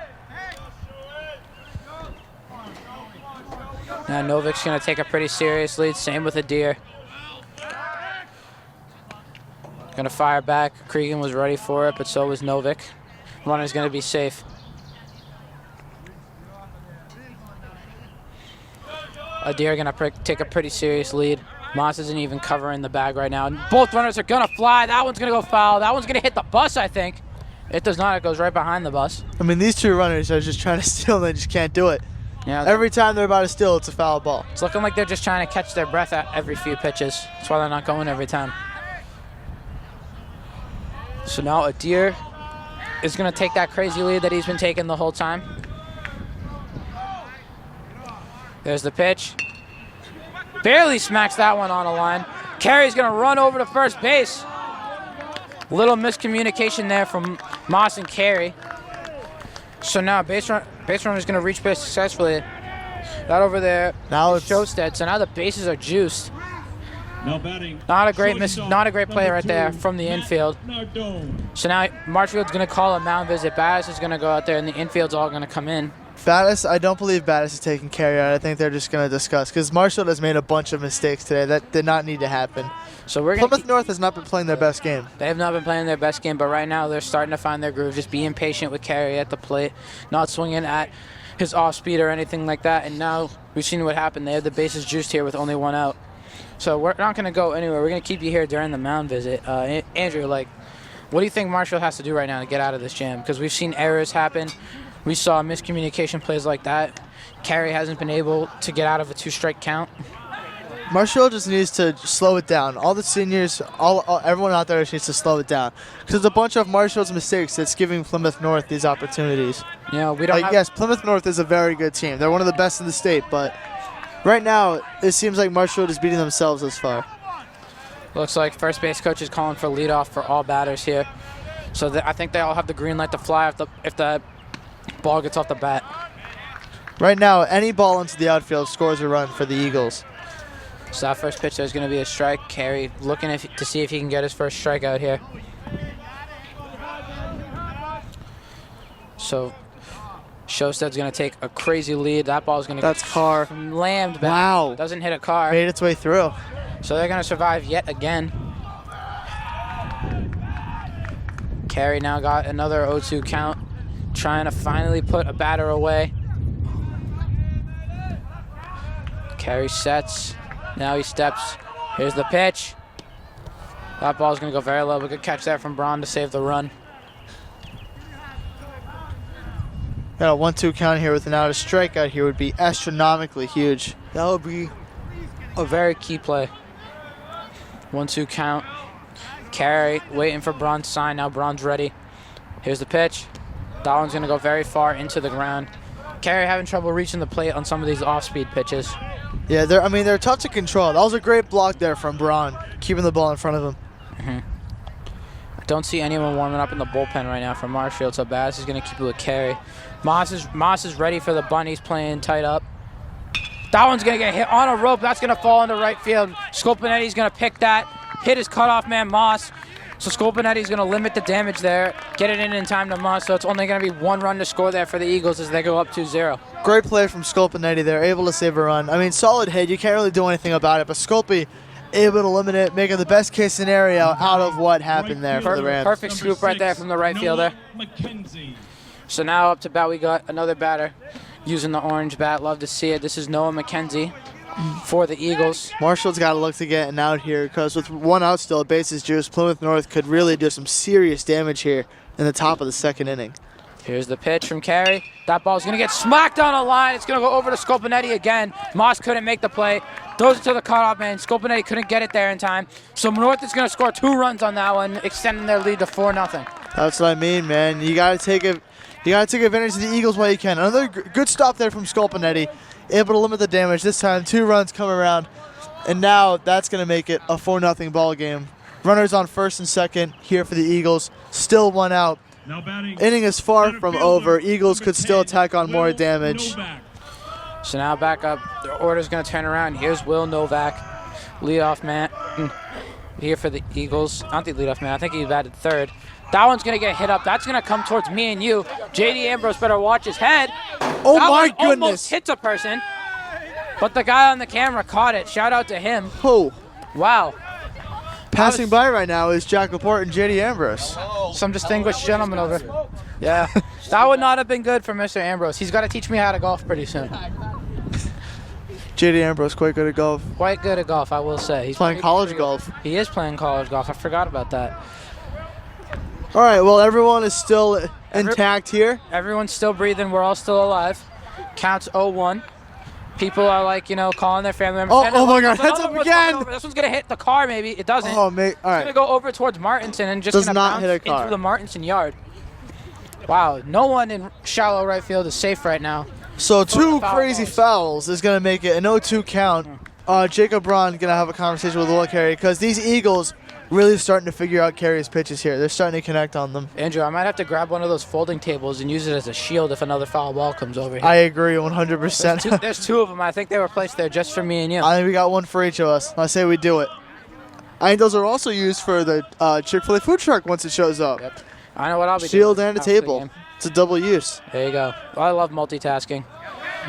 Now Novik's going to take a pretty serious lead. Same with a deer. Going to fire back. Cregan was ready for it, but so was Novik. Runner's going to be safe. A deer going to take a pretty serious lead. Moss isn't even covering the bag right now. Both runners are going to fly. That one's going to go foul. That one's going to hit the bus, I think. It does not. It goes right behind the bus. I mean, these two runners are just trying to steal and they just can't do it. Yeah. Every time they're about to steal, it's a foul ball. It's looking like they're just trying to catch their breath at every few pitches. That's why they're not going every time. So now a deer is going to take that crazy lead that he's been taking the whole time. There's the pitch. Barely smacks that one on a line. Carey's going to run over to first base. Little miscommunication there from Moss and Carey. So now base runner is going to reach base successfully. That over there. Now it's Shosted. So now the bases are juiced. Now batting. Not a great play right there from the infield. So now Marshfield's going to call a mound visit. Battis is going to go out there, and the infield's all going to come in. Battis, I don't believe Battis is taking Carey out. I think they're just going to discuss because Marshall has made a bunch of mistakes today that did not need to happen. So we're Plymouth North has not been playing their best game. They have not been playing their best game, but right now they're starting to find their groove. Just being patient with Carey at the plate, not swinging at his off speed or anything like that. And now we've seen what happened. They have the bases juiced here with only one out. So we're not going to go anywhere. We're going to keep you here during the mound visit. Andrew, what do you think Marshall has to do right now to get out of this jam? Because we've seen errors happen. We saw miscommunication plays like that. Carey hasn't been able to get out of a two-strike count. Marshall just needs to slow it down. All the seniors, everyone out there just needs to slow it down. Because it's a bunch of Marshall's mistakes that's giving Plymouth North these opportunities. Yeah, we don't yes, Plymouth North is a very good team. They're one of the best in the state, but right now it seems like Marshall is beating themselves this far. Looks like first base coach is calling for leadoff for all batters here. So I think they all have the green light to fly if the ball gets off the bat. Right now, any ball into the outfield scores a run for the Eagles. So that first pitch, there's going to be a strike. Carey looking to see if he can get his first strikeout here. So Shosted's going to take a crazy lead. That ball's going to get Carr slammed back. Wow. Doesn't hit a car. Made its way through. So they're going to survive yet again. Carey now got another 0-2 count, trying to finally put a batter away. Carey sets. Now he steps. Here's the pitch. That ball's going to go very low. But good catch there from Braun to save the run. Got a 1-2 count here with an out. A strikeout here would be astronomically huge. That would be a very key play. 1-2 count. Carey waiting for Braun's sign. Now Braun's ready. Here's the pitch. That one's going to go very far into the ground. Carey having trouble reaching the plate on some of these off-speed pitches. Yeah, they're tough to control. That was a great block there from Braun, keeping the ball in front of him. I don't see anyone warming up in the bullpen right now for Marshfield, so Bass is going to keep it with Carey. Moss is ready for the bunt. He's playing tight up. That one's going to get hit on a rope. That's going to fall into right field. Scolpinetti's going to pick that, hit his cutoff man, Moss. So Scolpinetti's going to limit the damage there, get it in time to Moss, so it's only going to be 1 run to score there for the Eagles as they go up 2-0. Great play from Scolpinetti there, able to save a run. I mean, solid hit. You can't really do anything about it, but Scolpi able to limit it, making the best case scenario out of what happened there for the Rams. Perfect scoop right there from the right fielder. So now up to bat, we got another batter using the orange bat. Love to see it. This is Noah McKenzie for the Eagles. Marshall's got to look to get an out here because with 1 out still, bases juiced, Plymouth North could really do some serious damage here in the top of the 2nd inning. Here's the pitch from Carey. That ball's going to get smacked on a line. It's going to go over to Scolpinetti again. Moss couldn't make the play. Throws it to the cutoff man. Scolpinetti couldn't get it there in time. So North is going to score 2 runs on that one, extending their lead to 4-0. That's what I mean, man. You got to take advantage of the Eagles while you can. Another good stop there from Scolpinetti. Able to limit the damage. This time 2 runs come around. And now that's going to make it a 4-0 ball game. Runners on 1st and 2nd here for the Eagles. Still 1 out. Inning is far from over. Eagles could still tack on more damage. So now back up. The order's going to turn around. Here's Will Novak, leadoff man here for the Eagles. Not the leadoff man. I think he batted 3rd. That one's going to get hit up. That's going to come towards me and you. J.D. Ambrose better watch his head. Oh, that my one goodness. Almost hits a person, but the guy on the camera caught it. Shout out to him. Oh. Wow. Passing by right now is Jack Laporte and J.D. Ambrose. Some distinguished gentleman over. Yeah. That would not have been good for Mr. Ambrose. He's got to teach me how to golf pretty soon. J.D. Ambrose, quite good at golf. Quite good at golf, I will say. He's playing college golf. He is playing college golf. I forgot about that. All right, well, everyone is still intact here. Everyone's still breathing. We're all still alive. Counts 0-1. People are like, calling their family members. Oh my God, heads up again. This one's going to hit the car, maybe. It doesn't. Oh, mate. All right. It's going to go over towards Martinson and just does going to not bounce hit a car. into the Martinson yard. Wow, no one in shallow right field is safe right now. So 2 crazy fouls is going to make it an 0-2 count. Jacob Braun going to have a conversation with Will Carey because these Eagles really starting to figure out Carey's pitches here. They're starting to connect on them. Andrew, I might have to grab one of those folding tables and use it as a shield if another foul ball comes over here. I agree 100%. There's 2 of them. I think they were placed there just for me and you. I think we got 1 for each of us. I say we do it. I think those are also used for the Chick-fil-A food truck once it shows up. Yep. I know what I'll be Shield doing. and a table. It's a double use. There you go. Well, I love multitasking.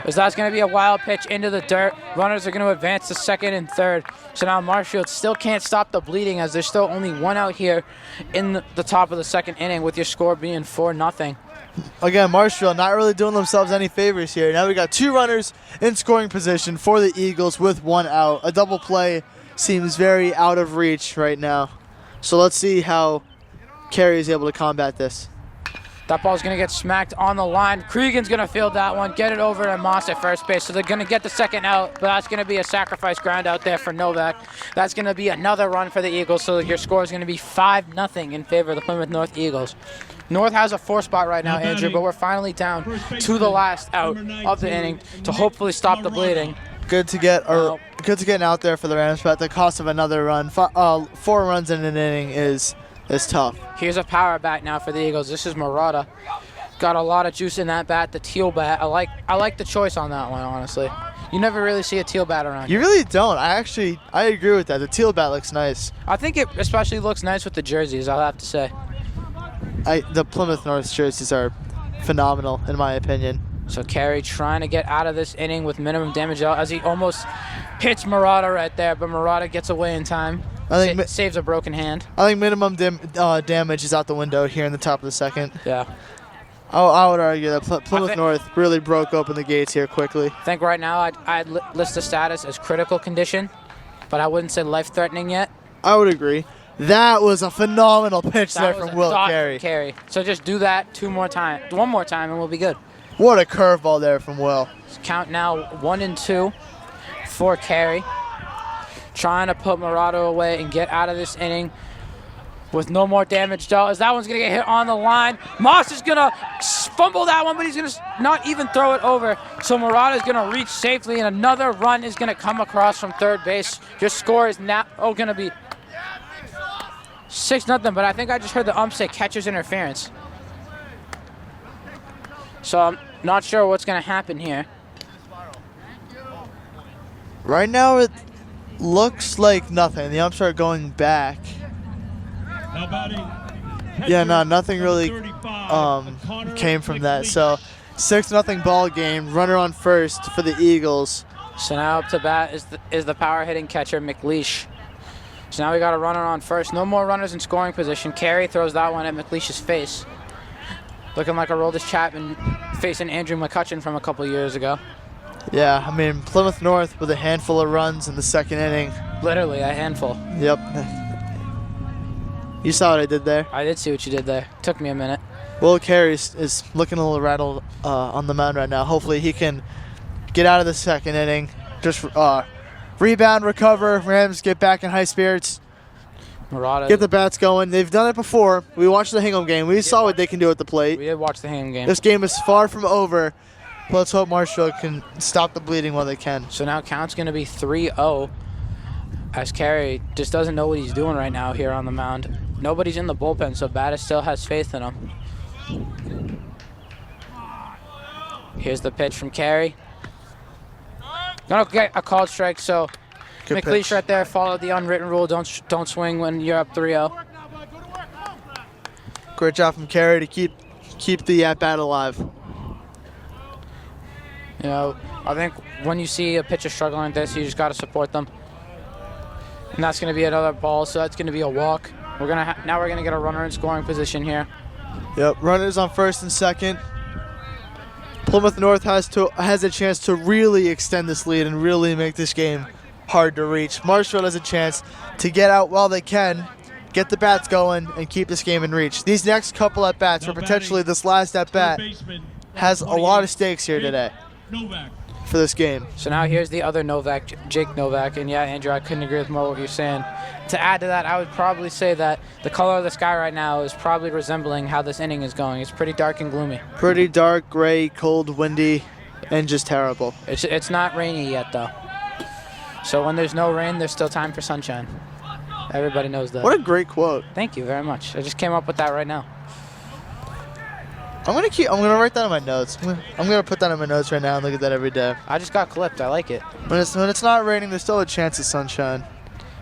As that's going to be a wild pitch into the dirt. Runners are going to advance to 2nd and 3rd. So now Marshfield still can't stop the bleeding as there's still only 1 out here in the top of the 2nd inning with your score being 4-0. Again, Marshfield not really doing themselves any favors here. Now we got 2 runners in scoring position for the Eagles with 1 out. A double play seems very out of reach right now. So let's see how Carey is able to combat this. That ball's going to get smacked on the line. Cregan's going to field that one, get it over to Moss at first base. So they're going to get the 2nd out, but that's going to be a sacrifice ground out there for Novak. That's going to be another run for the Eagles, so your score is going to be 5-0 in favor of the Plymouth North Eagles. North has a 4 spot right now, Andrew, but we're finally down to the last out of the inning to hopefully stop the bleeding. Good to get an out there for the Rams, but at the cost of another run. 4 runs in an inning is tough. Here's a power bat now for the Eagles. This is Murata. Got a lot of juice in that bat, the teal bat. I like the choice on that one, honestly. You never really see a teal bat around You here. really don't. I agree with that. The teal bat looks nice. I think it especially looks nice with the jerseys, I'll have to say. The Plymouth North jerseys are phenomenal, in my opinion. So Carey trying to get out of this inning with minimum damage out as he almost hits Murata right there, but Murata gets away in time. I think saves a broken hand. I think minimum damage is out the window here in the top of the 2nd. Yeah. I would argue that Plymouth think- North really broke open the gates here quickly. I think right now I'd list the status as critical condition, but I wouldn't say life-threatening yet. I would agree. That was a phenomenal pitch there That was from a Will dot Carey. Carey. So just do that one more time, and we'll be good. What a curveball there from Will. Count now 1-2 for Carey. Trying to put Murado away and get out of this inning with no more damage dealt, as that one's going to get hit on the line. Moss is going to fumble that one, but he's going to not even throw it over. So Murado is going to reach safely, and another run is going to come across from third base. Your score is now going to be 6-0, but I think I just heard the ump say catcher's interference. So I'm not sure what's going to happen here. Right now it looks like nothing. The umps are going back. Now batting. Yeah, no, nothing really 35, came from that. So 6-0 ball game. Runner on first for the Eagles. So now up to bat is the power hitting catcher, McLeish. So now we got a runner on first. No more runners in scoring position. Carey throws that one at McLeish's face. Looking like a Roldis Chapman facing Andrew McCutcheon from a couple years ago. Yeah, I mean, Plymouth North with a handful of runs in the second inning. Literally a handful. Yep. You saw what I did there. I did see what you did there. Took me a minute. Will Carey is looking a little rattled on the mound right now. Hopefully he can get out of the second inning. Just rebound, recover. Rams get back in high spirits. Murata. Get the bats going. They've done it before. We watched the Hingham game. We saw what they can do at the plate. We did watch the Hingham game. This game is far from over. Let's hope Marshfield can stop the bleeding while they can. So now count's going to be 3-0 as Carey just doesn't know what he's doing right now here on the mound. Nobody's in the bullpen, so Battis still has faith in him. Here's the pitch from Carey. Gonna get a called strike, so Good McLeish pitch. right there followed the unwritten rule. Don't swing when you're up 3-0. Great job from Carey to keep the at-bat alive. You know, I think when you see a pitcher struggling like this, you just got to support them. And that's going to be another ball, so that's going to be a walk. Now we're gonna get a runner in scoring position here. Yep, runners on first and second. Plymouth North has a chance to really extend this lead and really make this game hard to reach. Marshfield has a chance to get out while they can, get the bats going, and keep this game in reach. These next couple at bats, or potentially this last at bat, has a lot of stakes here today for this game. So now here's the other Novak, Jake Novak, and yeah, Andrew, I couldn't agree with more what you're saying. To add to that, I would probably say that the color of the sky right now is probably resembling how this inning is going. It's pretty dark and gloomy. Pretty dark, gray, cold, windy, and just terrible. It's not rainy yet, though. So when there's no rain, there's still time for sunshine. Everybody knows that. What a great quote. Thank you very much. I just came up with that right now. I'm gonna write that in my notes. I'm gonna put that in my notes right now and look at that every day. I just got clipped. I like it. When it's not raining, there's still a chance of sunshine.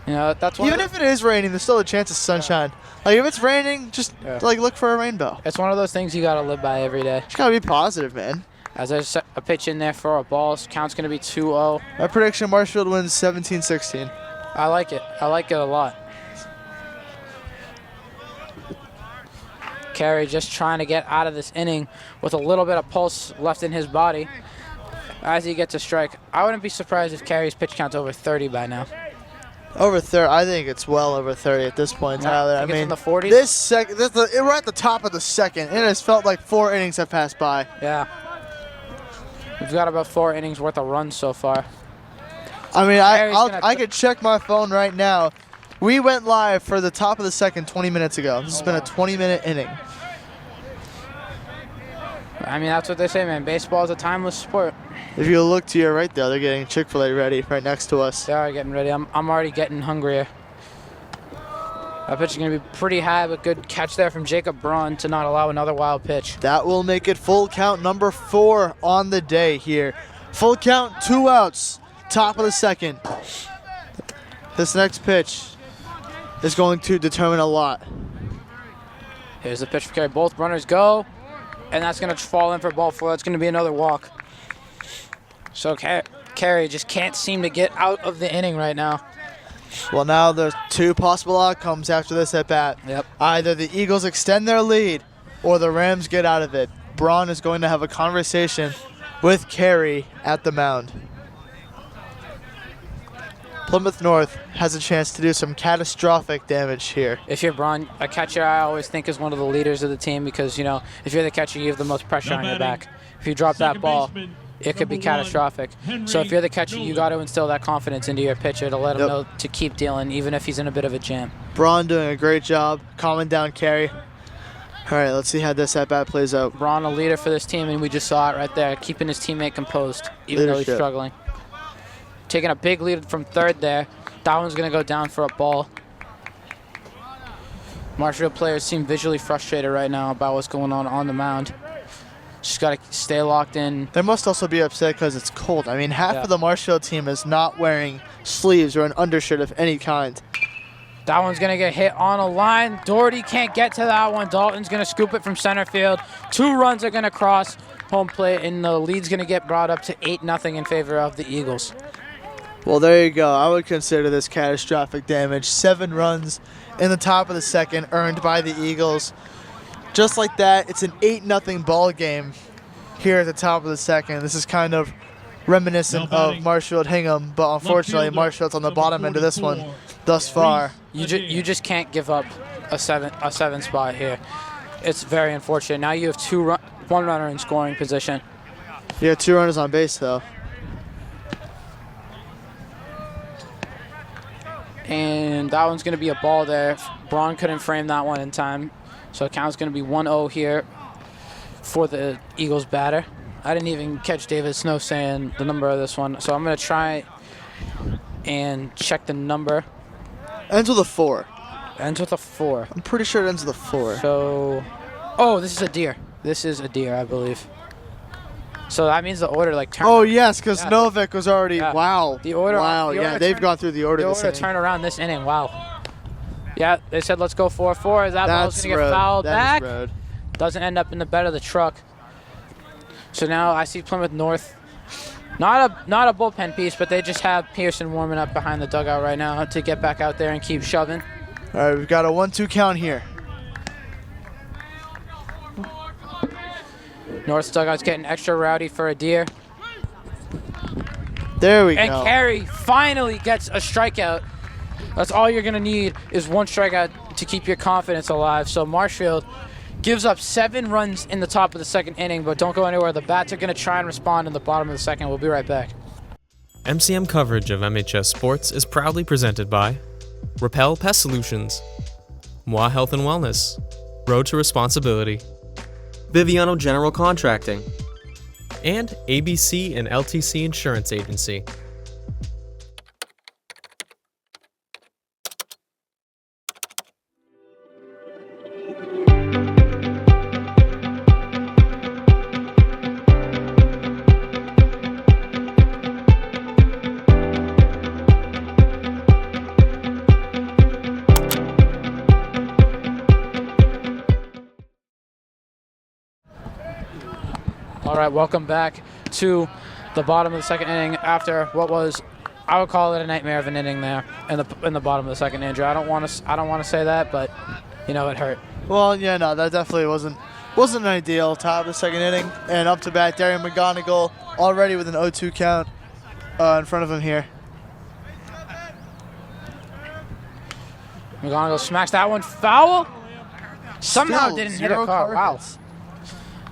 You know, that's one. Even if it is raining, there's still a chance of sunshine. Like if it's raining, just like look for a rainbow. It's one of those things you gotta live by every day. Just gotta be positive, man. As there's a pitch in there for a ball, count's gonna be 2-0. My prediction: Marshfield wins 17-16. I like it. I like it a lot. Carey just trying to get out of this inning with a little bit of pulse left in his body as he gets a strike. I wouldn't be surprised if Carey's pitch count's over 30 by now. Over 30, I think it's well over 30 at this point, Tyler. I think it's mean, in the 40s? we're at the top of the second. It has felt like 4 innings have passed by. Yeah. We've got about 4 innings worth of runs so far. I mean, Carey's I could check my phone right now. We went live for the top of the second 20 minutes ago. This has been a 20-minute inning. I mean, that's what they say, man. Baseball is a timeless sport. If you look to your right there, they're getting Chick-fil-A ready right next to us. They are getting ready. I'm already getting hungrier. That pitch is going to be pretty high, but good catch there from Jacob Braun to not allow another wild pitch. That will make it full count number 4 on the day here. Full count, 2 outs, top of the second. This next pitch is going to determine a lot. Here's the pitch for Carey. Both runners go, and that's going to fall in for ball 4. That's going to be another walk. So Carey just can't seem to get out of the inning right now. Well, now there's 2 possible outcomes after this at bat. Yep. Either the Eagles extend their lead or the Rams get out of it. Braun is going to have a conversation with Carey at the mound. Plymouth North has a chance to do some catastrophic damage here. If you're Braun, a catcher I always think is one of the leaders of the team because, you know, if you're the catcher, you have the most pressure on your back. If you drop that ball, it could be catastrophic. So if you're the catcher, you got to instill that confidence into your pitcher to let him know to keep dealing, even if he's in a bit of a jam. Braun doing a great job calming down Carey. All right, let's see how this at-bat plays out. Braun, a leader for this team, and we just saw it right there, keeping his teammate composed, even though he's struggling. Taking a big lead from third there. That one's going to go down for a ball. Marshfield players seem visually frustrated right now about what's going on the mound. Just got to stay locked in. They must also be upset because it's cold. I mean, half of the Marshfield team is not wearing sleeves or an undershirt of any kind. That one's going to get hit on a line. Doherty can't get to that one. Dalton's going to scoop it from center field. 2 runs are going to cross home plate, and the lead's going to get brought up to 8-0 in favor of the Eagles. Well, there you go. I would consider this catastrophic damage. 7 runs in the top of the second earned by the Eagles. Just like that, it's an 8-0 ball game here at the top of the second. This is kind of reminiscent of Marshfield Hingham, but unfortunately Marshfield's on the bottom end of this one thus far. You just can't give up a seven spot here. It's very unfortunate. Now you have one runner in scoring position. You have 2 runners on base though. And that one's going to be a ball there. Braun couldn't frame that one in time. So the count's going to be 1-0 here for the Eagles batter. I didn't even catch David Snow saying the number of this one. So I'm going to try and check the number. Ends with a 4. Ends with a 4. I'm pretty sure it ends with a 4. So, oh, this is a deer. This is a deer, I believe. So that means the order like turned. Oh yes, because Novik was already wow. The order. Wow, yeah, they've gone through the order. The order turn around this inning. Wow. Yeah, they said let's go 4-4. That ball's gonna get fouled back. Doesn't end up in the bed of the truck. So now I see Plymouth North. Not a bullpen piece, but they just have Pearson warming up behind the dugout right now to get back out there and keep shoving. All right, we've got a 1-2 count here. North's dugout's getting extra rowdy for a deer. There we go. And Carey finally gets a strikeout. That's all you're going to need is 1 strikeout to keep your confidence alive. So Marshfield gives up 7 runs in the top of the second inning, but don't go anywhere. The bats are going to try and respond in the bottom of the second. We'll be right back. MCM coverage of MHS Sports is proudly presented by Repel Pest Solutions, Moi Health and Wellness, Road to Responsibility, Biviano General Contracting, and ABC and LTC Insurance Agency. All right, welcome back to the bottom of the second inning after what was, I would call it a nightmare of an inning there in the bottom of the second, Andrew. I don't want to say that, but you know it hurt. Well, yeah, no, that definitely wasn't an ideal top of the second inning. And up to bat, Darren McGonigal already with an 0-2 count in front of him here. McGonigal smacks that one foul. Somehow Still didn't hit a car. cars. Wow.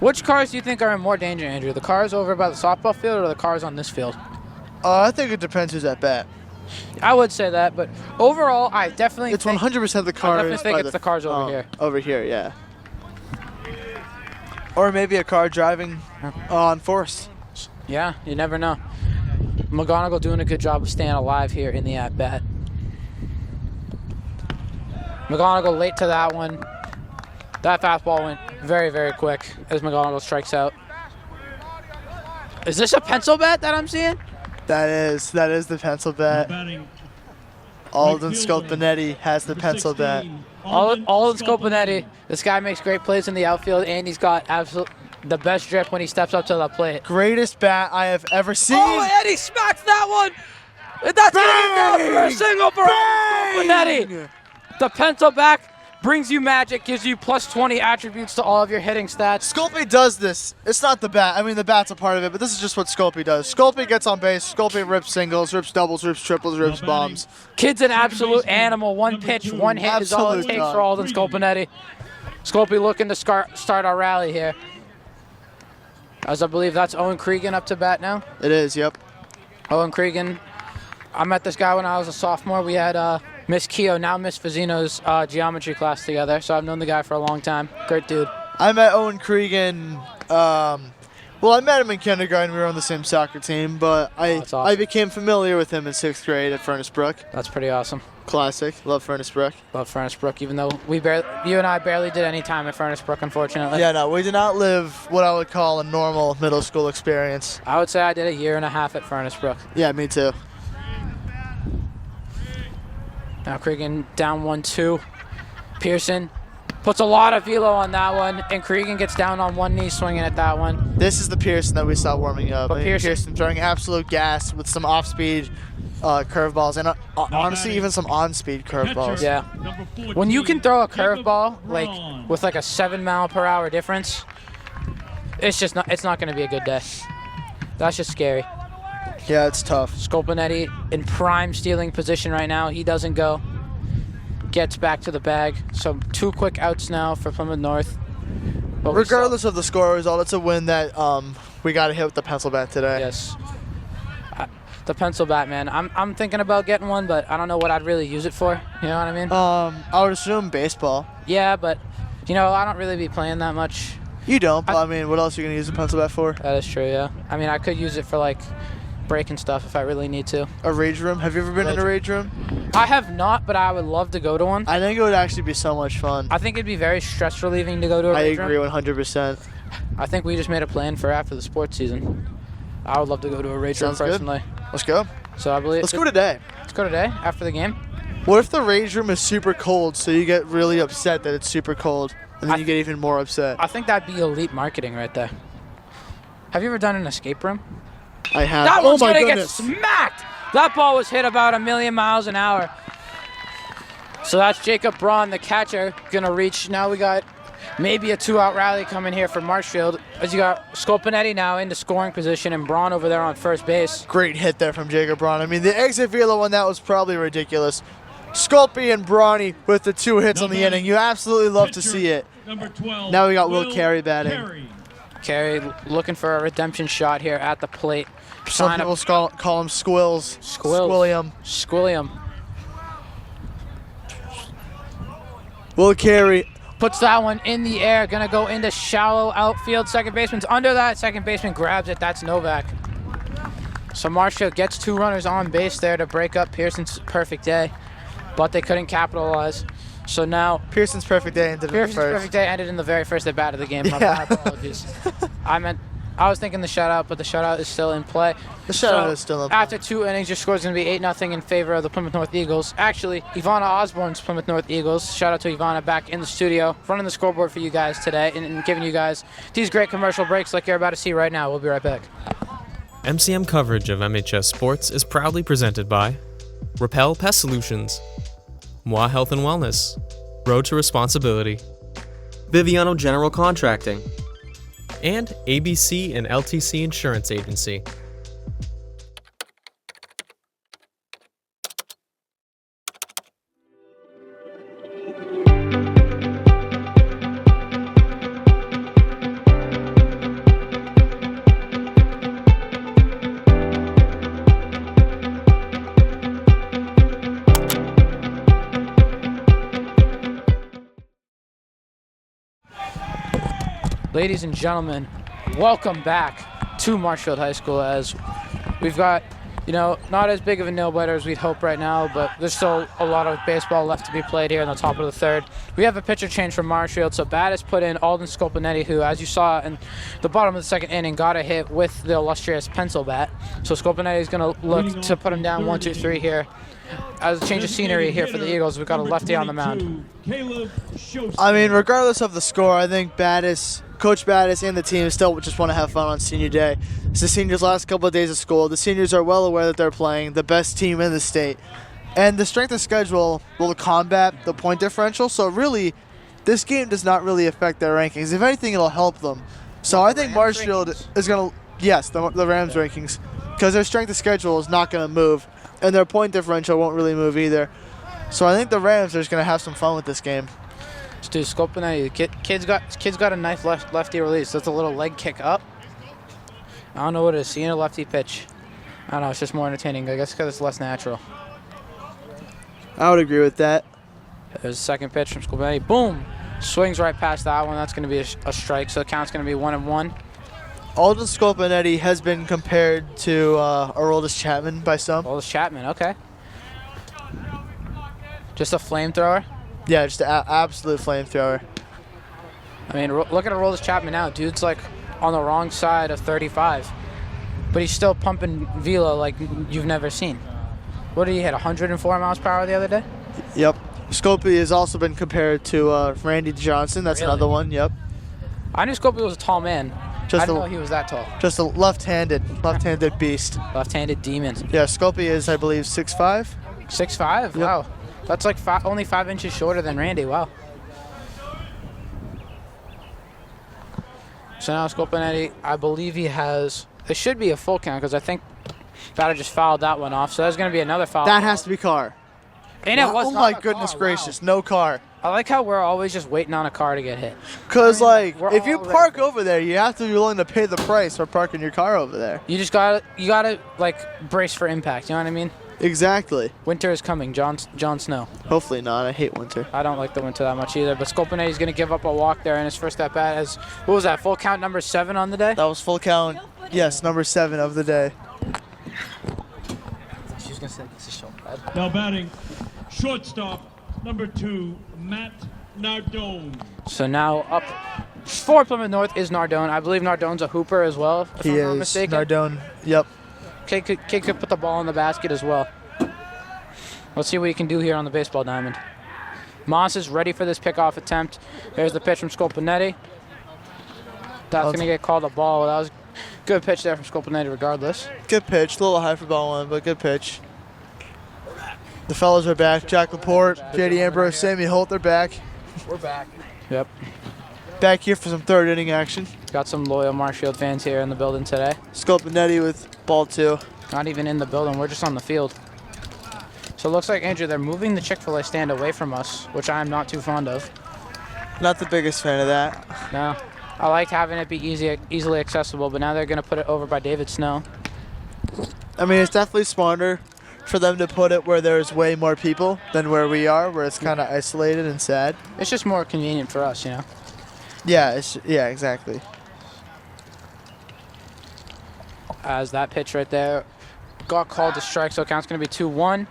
Which cars do you think are in more danger, Andrew? The cars over by the softball field or the cars on this field? I think it depends who's at bat. I would say that, but overall, I definitely It's think 100% the cars. I definitely think it's the cars over here. Over here, yeah. Or maybe a car driving on Forest. Yeah, you never know. McGonigal doing a good job of staying alive here in the at-bat. McGonigal late to that one. That fastball went very, very quick as McGonigal strikes out. Is this a pencil bat that I'm seeing? That is the pencil bat. Alden Scopanetti has the pencil bat. Alden Scopanetti. This guy makes great plays in the outfield, and he's got the best drip when he steps up to the plate. Greatest bat I have ever seen. Oh, and he smacks that one. And that's going to be a single for Alden Scopanetti. The pencil back brings you magic, gives you plus 20 attributes to all of your hitting stats. Sculpey does this. It's not the bat. I mean, the bat's a part of it, but this is just what Sculpey does. Sculpey gets on base. Sculpey rips singles, rips doubles, rips triples, rips bombs. Kid's an absolute animal. One pitch, one hit is all it Absolute takes dog. for Alden Scolpinetti. Sculpey looking to start our rally here. As I believe that's Owen Cregan up to bat now. It is, yep. Owen Cregan. I met this guy when I was a sophomore. We had Miss Keogh, now Miss Fazino's geometry class together, so I've known the guy for a long time. Great dude. I met Owen Cregan. Well, I met him in kindergarten. We were on the same soccer team, but that's awesome. I became familiar with him in 6th grade at Furnace Brook. That's pretty awesome. Classic. Love Furnace Brook. Love Furnace Brook, even though you and I barely did any time at Furnace Brook, unfortunately. Yeah, no, we did not live what I would call a normal middle school experience. I would say I did a year and a half at Furnace Brook. Yeah, me too. Now Cregan down 1-2. Pearson puts a lot of velo on that one, and Cregan gets down on one knee swinging at that one. This is the Pearson that we saw warming up. But I mean, Pearson throwing absolute gas with some off-speed curveballs, and honestly, even some on-speed curveballs. Yeah. When you can throw a curveball like with like a 7-mile-per-hour difference, it's not going to be a good day. That's just scary. Yeah, it's tough. Scolpinetti in prime stealing position right now. He doesn't go. Gets back to the bag. So 2 quick outs now for Plymouth North. But Regardless of the score result, it's a win that we got to hit with the pencil bat today. Yes. The pencil bat, man. I'm thinking about getting one, but I don't know what I'd really use it for. You know what I mean? I would assume baseball. Yeah, but I don't really be playing that much. You don't, but I mean, what else are you going to use a pencil bat for? That is true, yeah. I mean, I could use it for like breaking stuff if I really need to. A rage room? Have you ever been in a rage room? I have not, but I would love to go to one. I think it would actually be so much fun. I think it'd be very stress relieving to go to a rage room. I agree 100%. I think we just made a plan for after the sports season. I would love to go to a rage room personally. Let's go. So I believe. Let's go today. Let's go today after the game. What if the rage room is super cold, so you get really upset that it's super cold, and then you get even more upset? I think that'd be elite marketing right there. Have you ever done an escape room? I have. That Oh one's my gonna goodness. get smacked. That ball was hit about 1,000,000 miles an hour. So that's Jacob Braun, the catcher, gonna reach. Now we got maybe a 2-out rally coming here for Marshfield. As you got Scolpinetti now into scoring position and Braun over there on first base. Great hit there from Jacob Braun. I mean, the exit velo on that was probably ridiculous. Sculpey and Brawny with the 2 hits on the inning. You absolutely love to see it. Now we got Will Carey batting. Carey looking for a redemption shot here at the plate. Some people call him Squills. Squilliam. Squilliam. Will Carey puts that one in the air. Gonna go into shallow outfield. Second baseman's under that. Second baseman grabs it. That's Novak. So Marshfield gets 2 runners on base there to break up Pearson's perfect day, but they couldn't capitalize. So now Pearson's perfect day ended in the Pearson's first. perfect day ended in the very first at bat of the game. Yeah. My apologies. I was thinking the shutout, but the shutout is still in play. The shutout is still in play. After 2 innings, your score is going to be 8-0 in favor of the Plymouth North Eagles. Actually, Yvana Osborne's Plymouth North Eagles. Shout out to Yvana back in the studio, running the scoreboard for you guys today and giving you guys these great commercial breaks like you're about to see right now. We'll be right back. MCM coverage of MHS Sports is proudly presented by Repel Pest Solutions, Moi Health and Wellness, Road to Responsibility, Biviano General Contracting, and ABC and LTC Insurance Agency. Ladies and gentlemen, welcome back to Marshfield High School, as we've got, not as big of a nail-biter as we'd hope right now, but there's still a lot of baseball left to be played here in the top of the third. We have a pitcher change from Marshfield, so bat has put in Alden Scolpinetti, who, as you saw in the bottom of the second inning, got a hit with the illustrious pencil bat. So Scolpinetti is going to look to put him down 1-2-3 here. As a change of scenery here for the Eagles, we've got a lefty on the mound. I mean, regardless of the score, I think Coach Battis and the team still just want to have fun on senior day. It's the seniors' last couple of days of school. The seniors are well aware that they're playing the best team in the state. And the strength of schedule will combat the point differential. So really, this game does not really affect their rankings. If anything, it'll help them. So I think Marshfield is going to, yes, the Rams rankings, because their strength of schedule is not going to move, and their point differential won't really move either. So I think the Rams are just going to have some fun with this game. Dude, scoping at kid's got a nice lefty release. That's a little leg kick up. I don't know what it is. Seeing a lefty pitch, I don't know. It's just more entertaining. I guess because it's less natural. I would agree with that. There's a second pitch from Scoping. Boom! Swings right past that one. That's going to be a strike. So the count's going to be 1-1. Alden Scopanetti has been compared to Aroldis Chapman by some. Aroldis Chapman. Okay. Just a flamethrower. Yeah, just an absolute flamethrower. I mean, look at Aroldis Chapman now. Dude's like on the wrong side of 35, but he's still pumping velo like you've never seen. What did he hit? 104 miles per hour the other day? Yep. Scopey has also been compared to Randy Johnson. That's Really? another one. Yep. I knew Scopey was a tall man. Just I didn't know he was that tall. Just a left-handed beast. Left-handed demon. Yeah, Scopey is, I believe, 6'5". 6'5"? Yep. Wow. That's like only 5 inches shorter than Randy. Wow. So now Scopanetti, I believe he has, it should be a full count because I think Batter just fouled that one off. So there's going to be another foul. That has to be car. And it was Oh not my a goodness car. gracious, Wow. no car. I like how we're always just waiting on a car to get hit. Because, like, we're if you all park ready. over there, you have to be willing to pay the price for parking your car over there. You gotta like brace for impact. You know what I mean? Exactly. Winter is coming. Jon Snow. Hopefully not. I hate winter. I don't like the winter that much either. But Scopanetti's gonna give up a walk there in his first at bat. As what was that? Full count number 7 on the day. That was full count. Yes, number 7 of the day. She was gonna say this is so bad. Now batting, shortstop, number 2, Matt Nardone. So now up for Plymouth North is Nardone. I believe Nardone's a hooper as well, if He I'm not is. mistaken. Nardone. Yep. Kid could put the ball in the basket as well. Let's see what he can do here on the baseball diamond. Moss is ready for this pickoff attempt. There's the pitch from Scopanetti. That's going to get called a ball. That was a good pitch there from Scopanetti regardless. Good pitch. A little high for ball 1, but good pitch. The fellas are back. Jack Laporte, J.D. Ambrose, Sammy Holt, they're back. We're back. Yep. Back here for some third inning action. Got some loyal Marshfield fans here in the building today. Scopanetti with ball 2. Not even in the building. We're just on the field. So it looks like, Andrew, they're moving the Chick-fil-A stand away from us, which I'm not too fond of. Not the biggest fan of that. No. I liked having it be easily accessible, but now they're going to put it over by David Snow. I mean, it's definitely smarter for them to put it where there's way more people than where we are, where it's kind of isolated and sad. It's just more convenient for us, you know? Yeah, exactly. As that pitch right there got called to strike, so count's going to be 2-1.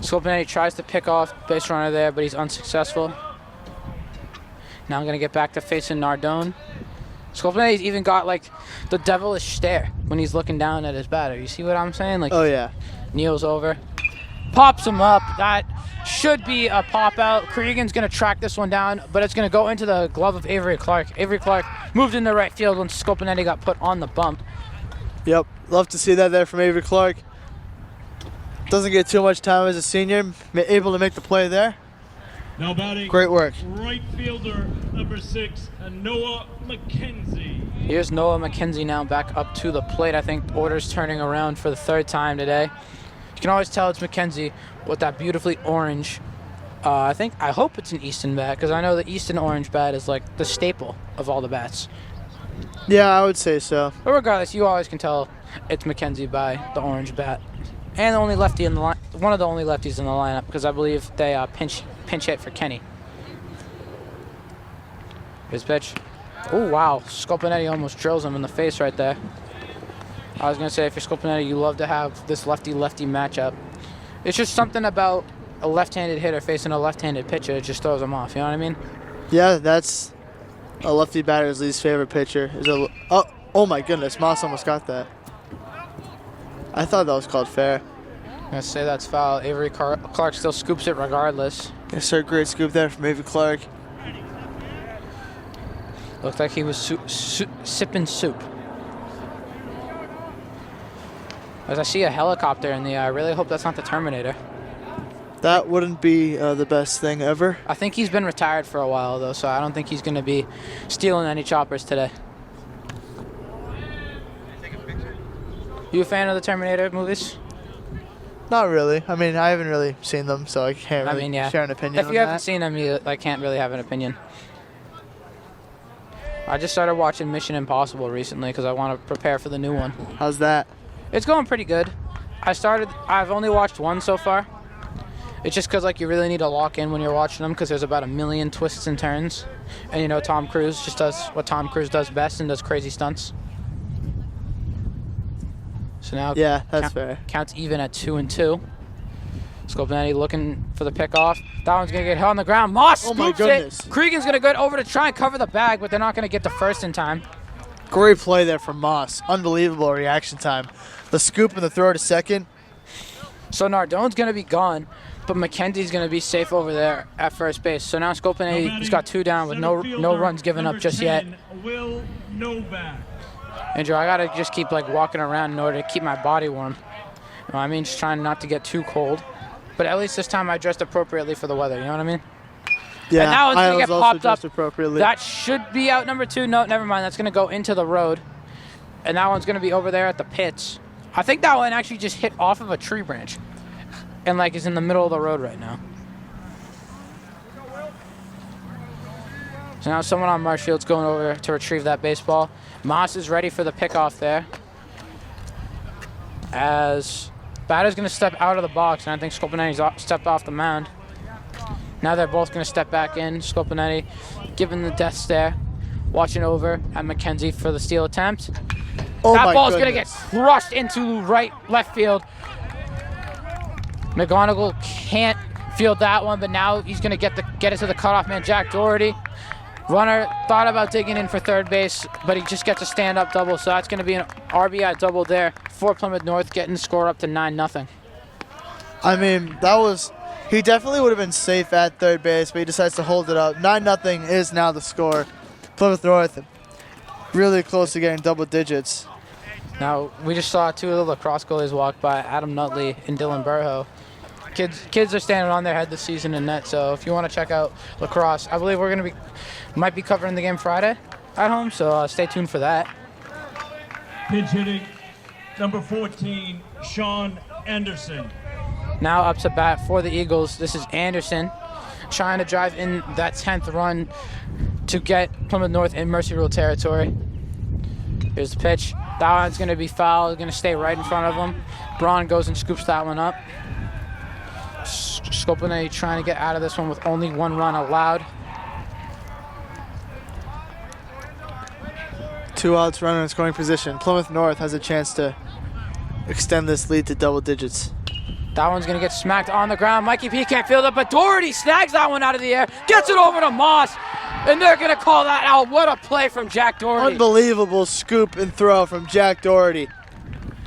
Scopanetti tries to pick off base runner there, but he's unsuccessful. Now I'm going to get back to facing Nardone. Scopanetti's even got like the devilish stare when he's looking down at his batter. You see what I'm saying? Like, Oh, yeah. kneels over, pops him up. That should be a pop out. Cregan's going to track this one down, but it's going to go into the glove of Avery Clark. Avery Clark moved into right field when Scopanetti got put on the bump. Yep. Love to see that there from Avery Clark. Doesn't get too much time as a senior. Able to make the play there. Now batting, Great work. right fielder, number 6, Noah McKenzie. Here's Noah McKenzie now back up to the plate. I think order's turning around for the 3rd time today. You can always tell it's McKenzie with that beautifully orange. I hope it's an Easton bat, because I know the Easton orange bat is like the staple of all the bats. Yeah, I would say so. But regardless, you always can tell it's McKenzie by the orange bat. And the only lefty in the line, one of the only lefties in the lineup, because I believe they pinch hit for Kenny. His pitch. Oh, wow. Scopanetti almost drills him in the face right there. I was going to say, if you're Scopanetti, you love to have this lefty-lefty matchup. It's just something about a left-handed hitter facing a left-handed pitcher. It just throws him off, you know what I mean? Yeah, that's a lefty batter's least favorite pitcher. Oh my goodness, Moss almost got that. I thought that was called fair. I'm going to say that's foul. Avery Clark still scoops it regardless. Yes, sir. Great scoop there from Avery Clark. Looked like he was sipping soup. As I see a helicopter in the air, I really hope that's not the Terminator. That wouldn't be the best thing ever. I think he's been retired for a while, though, so I don't think he's going to be stealing any choppers today. You a fan of the Terminator movies? Not really. I mean, I haven't really seen them, so I can't really share an opinion on If you haven't that. seen them, I can't really have an opinion. I just started watching Mission Impossible recently because I want to prepare for the new one. How's that? It's going pretty good. I've only watched one so far. It's just because you really need to lock in when you're watching them because there's about 1 million twists and turns. And Tom Cruise just does what Tom Cruise does best and does crazy stunts. So now Yeah, that's fair. Counts even at 2-2. Scopanetti looking for the pickoff. That one's going to get hit on the ground. Moss scoops my goodness. it. Cregan's going to go over to try and cover the bag, but they're not going to get the first in time. Great play there from Moss. Unbelievable reaction time. The scoop and the throw to second. So Nardone's going to be gone, but McKenzie's going to be safe over there at first base. So now Scopanetti has got 2 down with no runs given up just yet. Will Novak. Andrew, I got to just keep walking around in order to keep my body warm. I mean, just trying not to get too cold. But at least this time I dressed appropriately for the weather, you know what I mean? Yeah, and that one's I going to was get also popped up. dressed appropriately. That should be out number 2. No, never mind. That's going to go into the road. And that one's going to be over there at the pits. I think that one actually just hit off of a tree branch and is in the middle of the road right now. So now someone on Marshfield's going over to retrieve that baseball. Moss is ready for the pickoff there. As batter's going to step out of the box, and I think Scopanetti's stepped off the mound. Now they're both going to step back in. Scopanetti giving the death stare, watching over at McKenzie for the steal attempt. That ball's going to get crushed into left field. McGonigal can't field that one, but now he's going to get it to the cutoff man, Jack Doherty. Runner thought about digging in for third base, but he just gets a stand-up double, so that's going to be an RBI double there for Plymouth North, getting the score up to 9-0. I mean, he definitely would have been safe at third base, but he decides to hold it up. 9-0 is now the score. Plymouth North really close to getting double digits. Now, we just saw 2 of the lacrosse goalies walk by, Adam Nutley and Dylan Burho. Kids are standing on their head this season in net, so if you want to check out lacrosse, I believe we're going to might be covering the game Friday at home, so stay tuned for that. Pitch hitting, number 14, Sean Anderson. Now up to bat for the Eagles. This is Anderson trying to drive in that 10th run to get Plymouth North in Mercy Rule territory. Here's the pitch. That one's going to be foul. It's going to stay right in front of him. Braun goes and scoops that one up. Scopanetti trying to get out of this one with only 1 run allowed. 2 outs, runner in scoring position. Plymouth North has a chance to extend this lead to double digits. That one's going to get smacked on the ground. Mikey P can't field it, but Doherty snags that one out of the air, gets it over to Moss, and they're going to call that out. What a play from Jack Doherty. Unbelievable scoop and throw from Jack Doherty.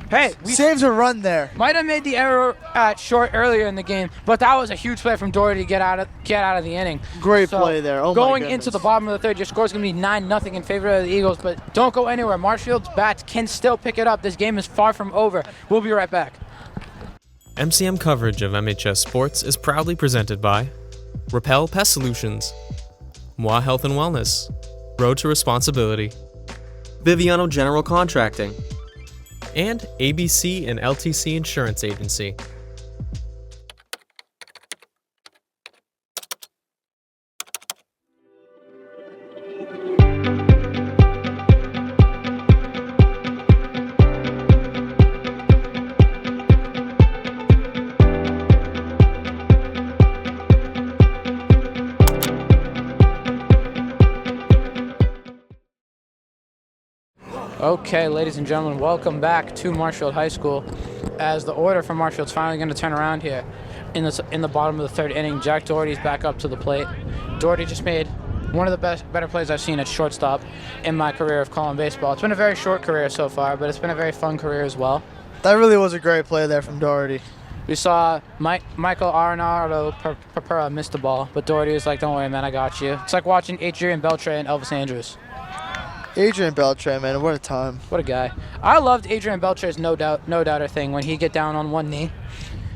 Hey, saves a run there. Might have made the error at short earlier in the game, but that was a huge play from Doherty to get out of the inning. Great play there. Oh my going goodness. into the bottom of the 3rd, your score is going to be 9-0 in favor of the Eagles, but don't go anywhere. Marshfield's bats can still pick it up. This game is far from over. We'll be right back. MCM coverage of MHS Sports is proudly presented by Repel Pest Solutions, Moi Health and Wellness, Road to Responsibility, Biviano General Contracting, and ABC and LTC Insurance Agency. Okay, ladies and gentlemen, welcome back to Marshfield High School. As the order for Marshfield's finally going to turn around here in the bottom of the 3rd inning. Jack Doherty's back up to the plate. Doherty just made one of the better plays I've seen at shortstop in my career of calling baseball. It's been a very short career so far, but it's been a very fun career as well. That really was a great play there from Doherty. We saw Michael Arenado Papura miss the ball, but Doherty was like, "Don't worry, man, I got you." It's like watching Adrian Beltre and Elvis Andrews. Adrian Beltre, man, what a time. What a guy. I loved Adrian Beltre's no doubter thing when he'd get down on one knee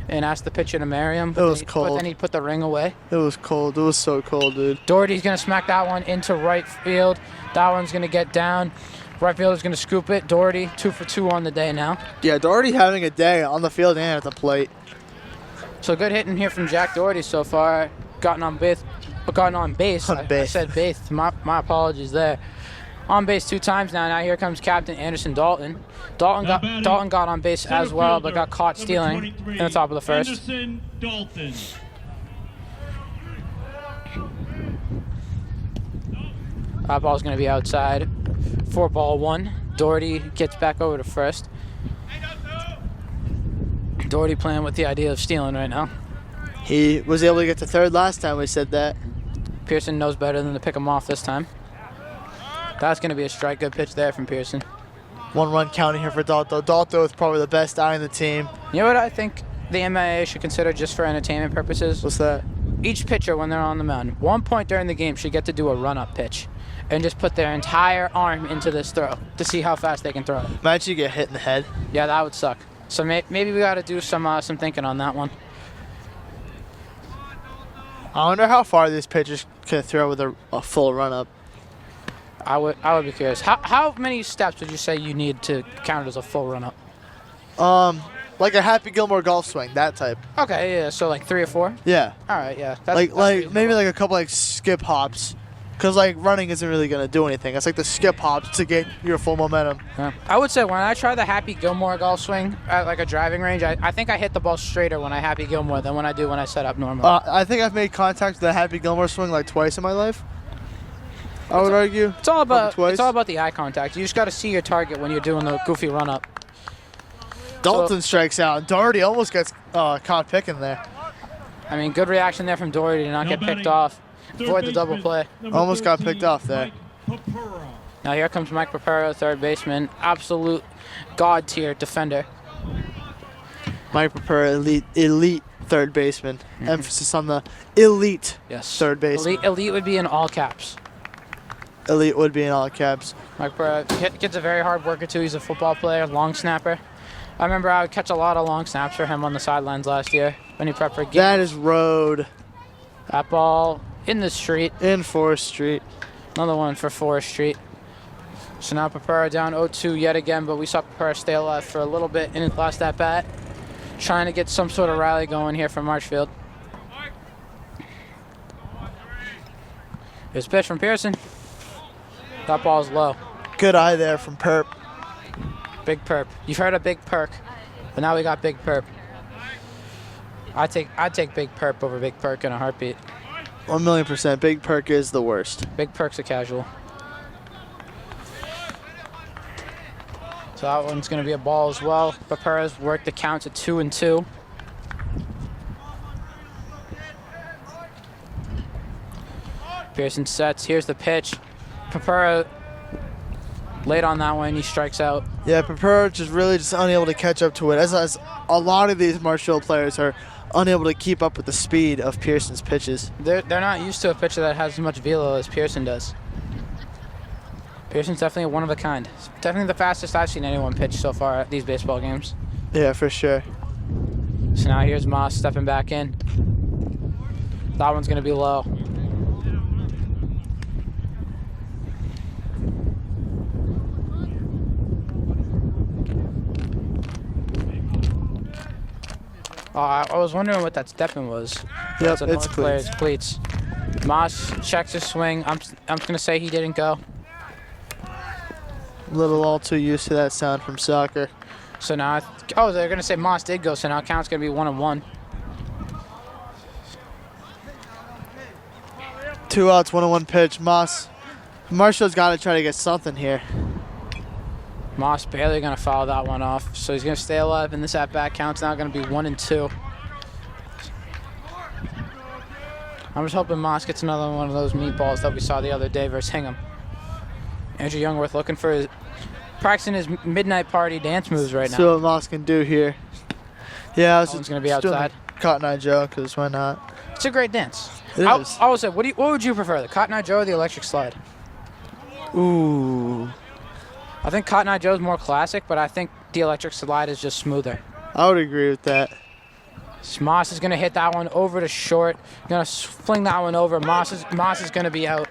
and ask the pitcher to marry him. It was cold. But then he'd put the ring away. It was cold. It was so cold, dude. Doherty's going to smack that one into right field. That one's going to get down. Right fielder's going to scoop it. Doherty, 2 for 2 on the day now. Yeah, Doherty having a day on the field and at the plate. So good hitting here from Jack Doherty so far. Gotten on base. I said base. My apologies there. On base 2 times now. Now here comes Captain Anderson Dalton. Dalton got on base as well, but got caught stealing in the top of the first. Anderson Dalton. That ball's going to be outside. 4-1. Doherty gets back over to first. Doherty playing with the idea of stealing right now. He was able to get to third last time we said that. Pearson knows better than to pick him off this time. That's going to be a strike. Good pitch there from Pearson. 1-run counting here for Dalto. Dalto is probably the best eye in the team. You know what I think the MIA should consider just for entertainment purposes? What's that? Each pitcher, when they're on the mound, one point during the game should get to do a run-up pitch and just put their entire arm into this throw to see how fast they can throw it. Imagine you get hit in the head. Yeah, that would suck. So maybe we got to do some thinking on that one. I wonder how far these pitchers can throw with a full run-up. I would be curious. How many steps would you say you need to count as a full run-up? Like a Happy Gilmore golf swing, that type. Okay, yeah, so like 3 or 4? Yeah. All right, yeah. Like reasonable. maybe like a couple like skip hops. Because like running isn't really going to do anything. It's like the skip hops to get your full momentum. Yeah. I would say when I try the Happy Gilmore golf swing at like a driving range, I think I hit the ball straighter when I Happy Gilmore than when I do when I set up normal. I think I've made contact with the Happy Gilmore swing like twice in my life. I would argue. It's all about the eye contact. You just got to see your target when you're doing the goofy run up. Dalton strikes out, and Doherty almost gets caught picking there. I mean, good reaction there from Doherty to not get picked off. Avoid the double play. Almost got picked off there. Now here comes Mike Papero, third baseman. Absolute god tier defender. Mike Papero, elite third baseman. Emphasis on the elite third baseman. Elite would be in all caps. Elite would be in all caps. Mike Papero gets a very hard worker too. He's a football player, long snapper. I remember I would catch a lot of long snaps for him on the sidelines last year when he prepped for games. That is road. That ball in the street. In Forest Street. Another one for Forest Street. So now Papero down 0-2 yet again, but we saw Papero stay alive for a little bit in his last at-bat. Trying to get some sort of rally going here from Marshfield. Here's a pitch from Pearson. That ball's low. Good eye there from Perp. Big Perp. You've heard of Big Perk, but now we got Big Perp. I'd take Big Perp over Big Perk in a heartbeat. 1,000,000%. Big Perk is the worst. Big Perk's a casual. So that one's going to be a ball as well. Papero's worked the count to 2-2. Pearson sets. Here's the pitch. Papero late on that one. He strikes out. Yeah, Papero just unable to catch up to it. As a lot of these Marshfield players are unable to keep up with the speed of Pearson's pitches. They're not used to a pitcher that has as much velo as Pearson does. Pearson's definitely one of a kind. Definitely the fastest I've seen anyone pitch so far at these baseball games. Yeah, for sure. So now here's Moss stepping back in. That one's going to be low. I was wondering what that stepping was. Yep, That's a it's North player's cleats. Moss checks his swing. I'm going to say he didn't go. A little all too used to that sound from soccer. So now, they're going to say Moss did go, so now count's going to be 1-1. 2 outs, 1-1 pitch. Marshall's got to try to get something here. Moss barely going to foul that one off, so he's going to stay alive, and this at-bat count's now going to be 1-2. I'm just hoping Moss gets another one of those meatballs that we saw the other day versus Hingham. Andrew Youngworth looking for practicing his midnight party dance moves right now. See what Moss can do here. Yeah, I was just going to be outside. Cotton Eye Joe, because why not? It's a great dance. It is. I would say, what would you prefer, the Cotton Eye Joe or the electric slide? Ooh. I think Cotton Eye Joe's more classic, but I think the electric slide is just smoother. I would agree with that. Moss is going to hit that one over to short. Going to fling that one over. Moss is going to be out.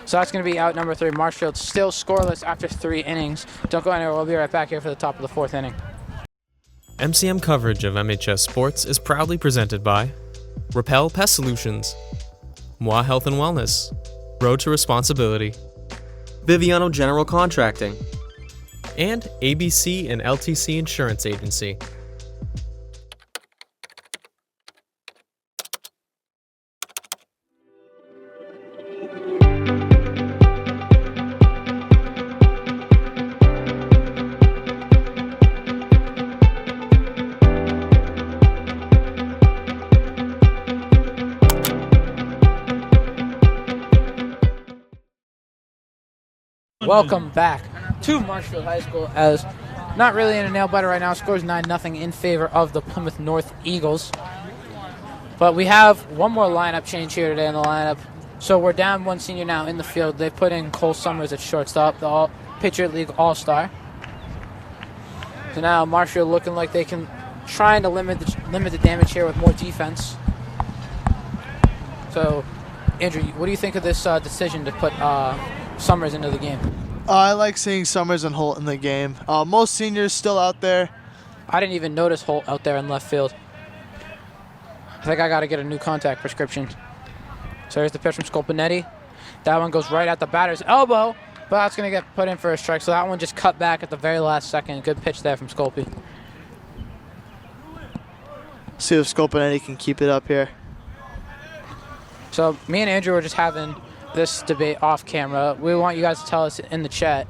So that's going to be out number 3. Marshfield still scoreless after 3 innings. Don't go anywhere. We'll be right back here for the top of the 4th inning. MCM coverage of MHS Sports is proudly presented by Repel Pest Solutions, Moi Health and Wellness, Road to Responsibility, Biviano General Contracting. and ABC and LTC Insurance Agency. Welcome back to Marshfield High School, as not really in a nail biter right now. Scores 9-0 in favor of the Plymouth North Eagles. But we have one more lineup change here today in the lineup. So we're down 1 senior now in the field. They put in Cole Summers at shortstop, the Patriot League All-Star. So now Marshfield looking like they can trying to limit the damage here with more defense. So, Andrew, what do you think of this decision to put Summers into the game? I like seeing Summers and Holt in the game. Most seniors still out there. I didn't even notice Holt out there in left field. I think I got to get a new contact prescription. So here's the pitch from Scolpinetti. That one goes right at the batter's elbow, but that's going to get put in for a strike. So that one just cut back at the very last second. Good pitch there from Scolpi. See if Scolpinetti can keep it up here. So me and Andrew were just having this debate off camera. We want you guys to tell us in the chat,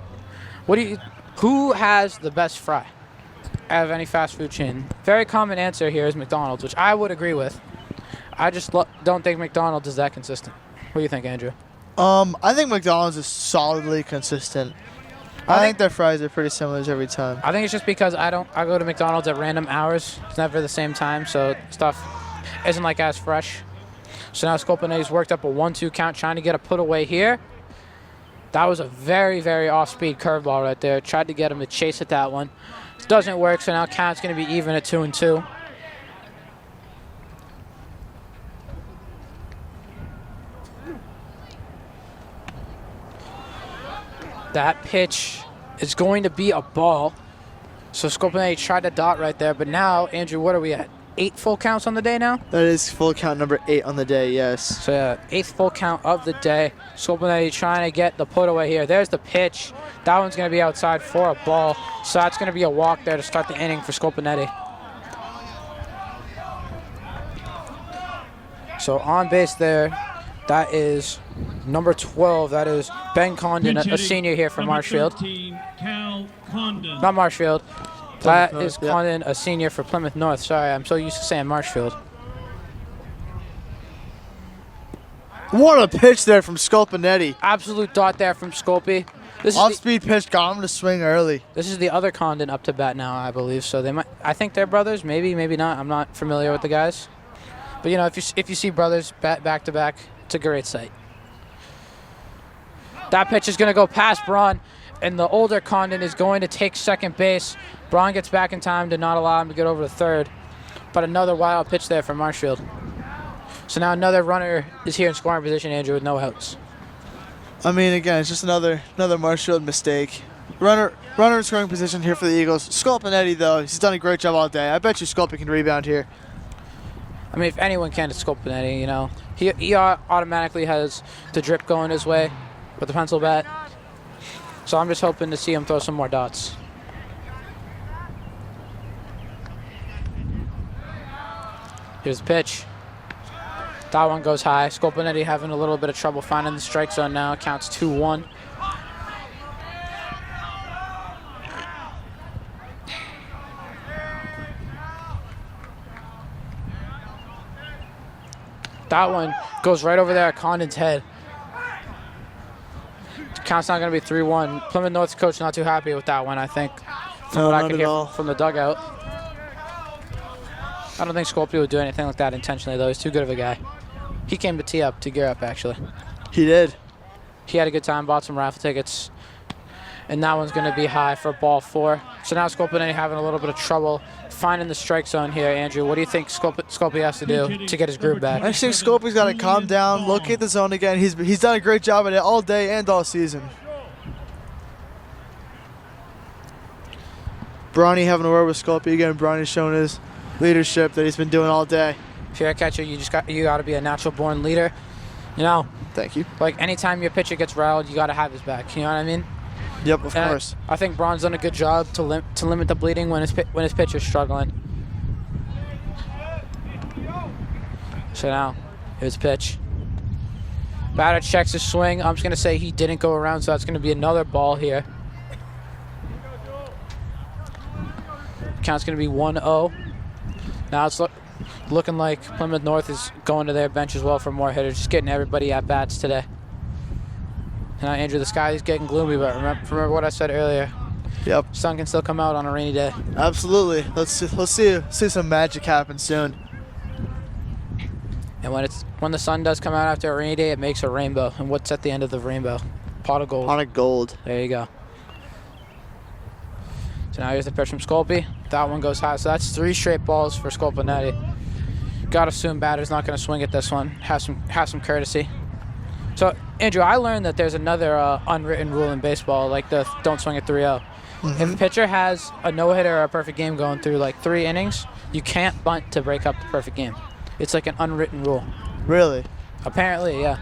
who has the best fry out of any fast food chain? Very common answer here is McDonald's, which I would agree with. I just don't think McDonald's is that consistent. What do you think, Andrew? I think McDonald's is solidly consistent. I think their fries are pretty similar every time. I think it's just because I go to McDonald's at random hours. It's never the same time, so stuff isn't like as fresh. So now Scolpinetti's worked up a 1-2 count, trying to get a put away here. That was a very, very off-speed curveball right there. Tried to get him to chase at that one. Doesn't work, so now count's going to be even at 2-2. That pitch is going to be a ball. So Scolpinetti tried to dot right there, but now, Andrew, what are we at? 8 full counts on the day now? That is full count number 8 on the day, yes. So yeah, 8th full count of the day. Scolpinetti trying to get the put away here. There's the pitch. That one's going to be outside for a ball. So that's going to be a walk there to start the inning for Scolpinetti. So on base there, that is number 12. That is Ben Condon, a senior here from Marshfield. 13, Cal Condon. Not Marshfield. That is yeah. Condon, a senior for Plymouth North. Sorry, I'm so used to saying Marshfield. What a pitch there from Scolpinetti. Absolute dot there from Scolpi. Off-speed pitch, got him to swing early. This is the other Condon up to bat now, I believe. So they might. I think they're brothers. Maybe, maybe not. I'm not familiar with the guys. But you know, if you see brothers back to back, it's a great sight. That pitch is going to go past Braun, and the older Condon is going to take second base. Braun gets back in time to not allow him to get over to third. But another wild pitch there from Marshfield. So now another runner is here in scoring position, Andrew, with no outs. I mean, again, it's just another Marshfield mistake. Runner in scoring position here for the Eagles. Scolpinetti, though, he's done a great job all day. I bet you Scolpi can rebound here. I mean, if anyone can, it's Scolpinetti, you know. He automatically has the drip going his way with the pencil bat. So I'm just hoping to see him throw some more dots. Here's the pitch. That one goes high. Scolpinetti having a little bit of trouble finding the strike zone now. It counts 2-1. That one goes right over there at Condon's head. Count's not going to be 3-1. Plymouth North's coach not too happy with that one, I think, from what I could hear from the dugout. I don't think Scolpi would do anything like that intentionally, though. He's too good of a guy. He came to tee up, to gear up, actually. He did. He had a good time, bought some raffle tickets. And that one's going to be high for ball 4. So now Scolpinetti having a little bit of trouble finding the strike zone here. Andrew, what do you think Scolpi has to do to get his groove back? I think Scolpi's got to calm down, locate the zone again. He's done a great job at it all day and all season. Bronny having a word with Scolpi again. Bronny's showing his leadership that he's been doing all day. If you're a catcher, you got to be a natural born leader. You know, Thank you. like anytime your pitcher gets rattled, you got to have his back. You know what I mean? Yep, of And course. I think Braun's done a good job to limit the bleeding when his pitcher's struggling. So now, here's pitch. Batter checks his swing. I'm just going to say he didn't go around, so that's going to be another ball here. Count's going to be 1-0. Now it's looking like Plymouth North is going to their bench as well for more hitters, just getting everybody at bats today. Now, Andrew, the sky is getting gloomy, but remember what I said earlier. Yep. Sun can still come out on a rainy day. Absolutely. Let's see some magic happen soon. And when the sun does come out after a rainy day, it makes a rainbow. And what's at the end of the rainbow? Pot of gold. Pot of gold. There you go. So now here's the pitch from Scolpi. That one goes high. So that's 3 straight balls for Scolpinetti. Got to assume batter's not going to swing at this one. Have some courtesy. So, Andrew, I learned that there's another unwritten rule in baseball, like the don't swing at 3-0. If a pitcher has a no-hitter or a perfect game going through like 3 innings, you can't bunt to break up the perfect game. It's like an unwritten rule. Really? Apparently, yeah.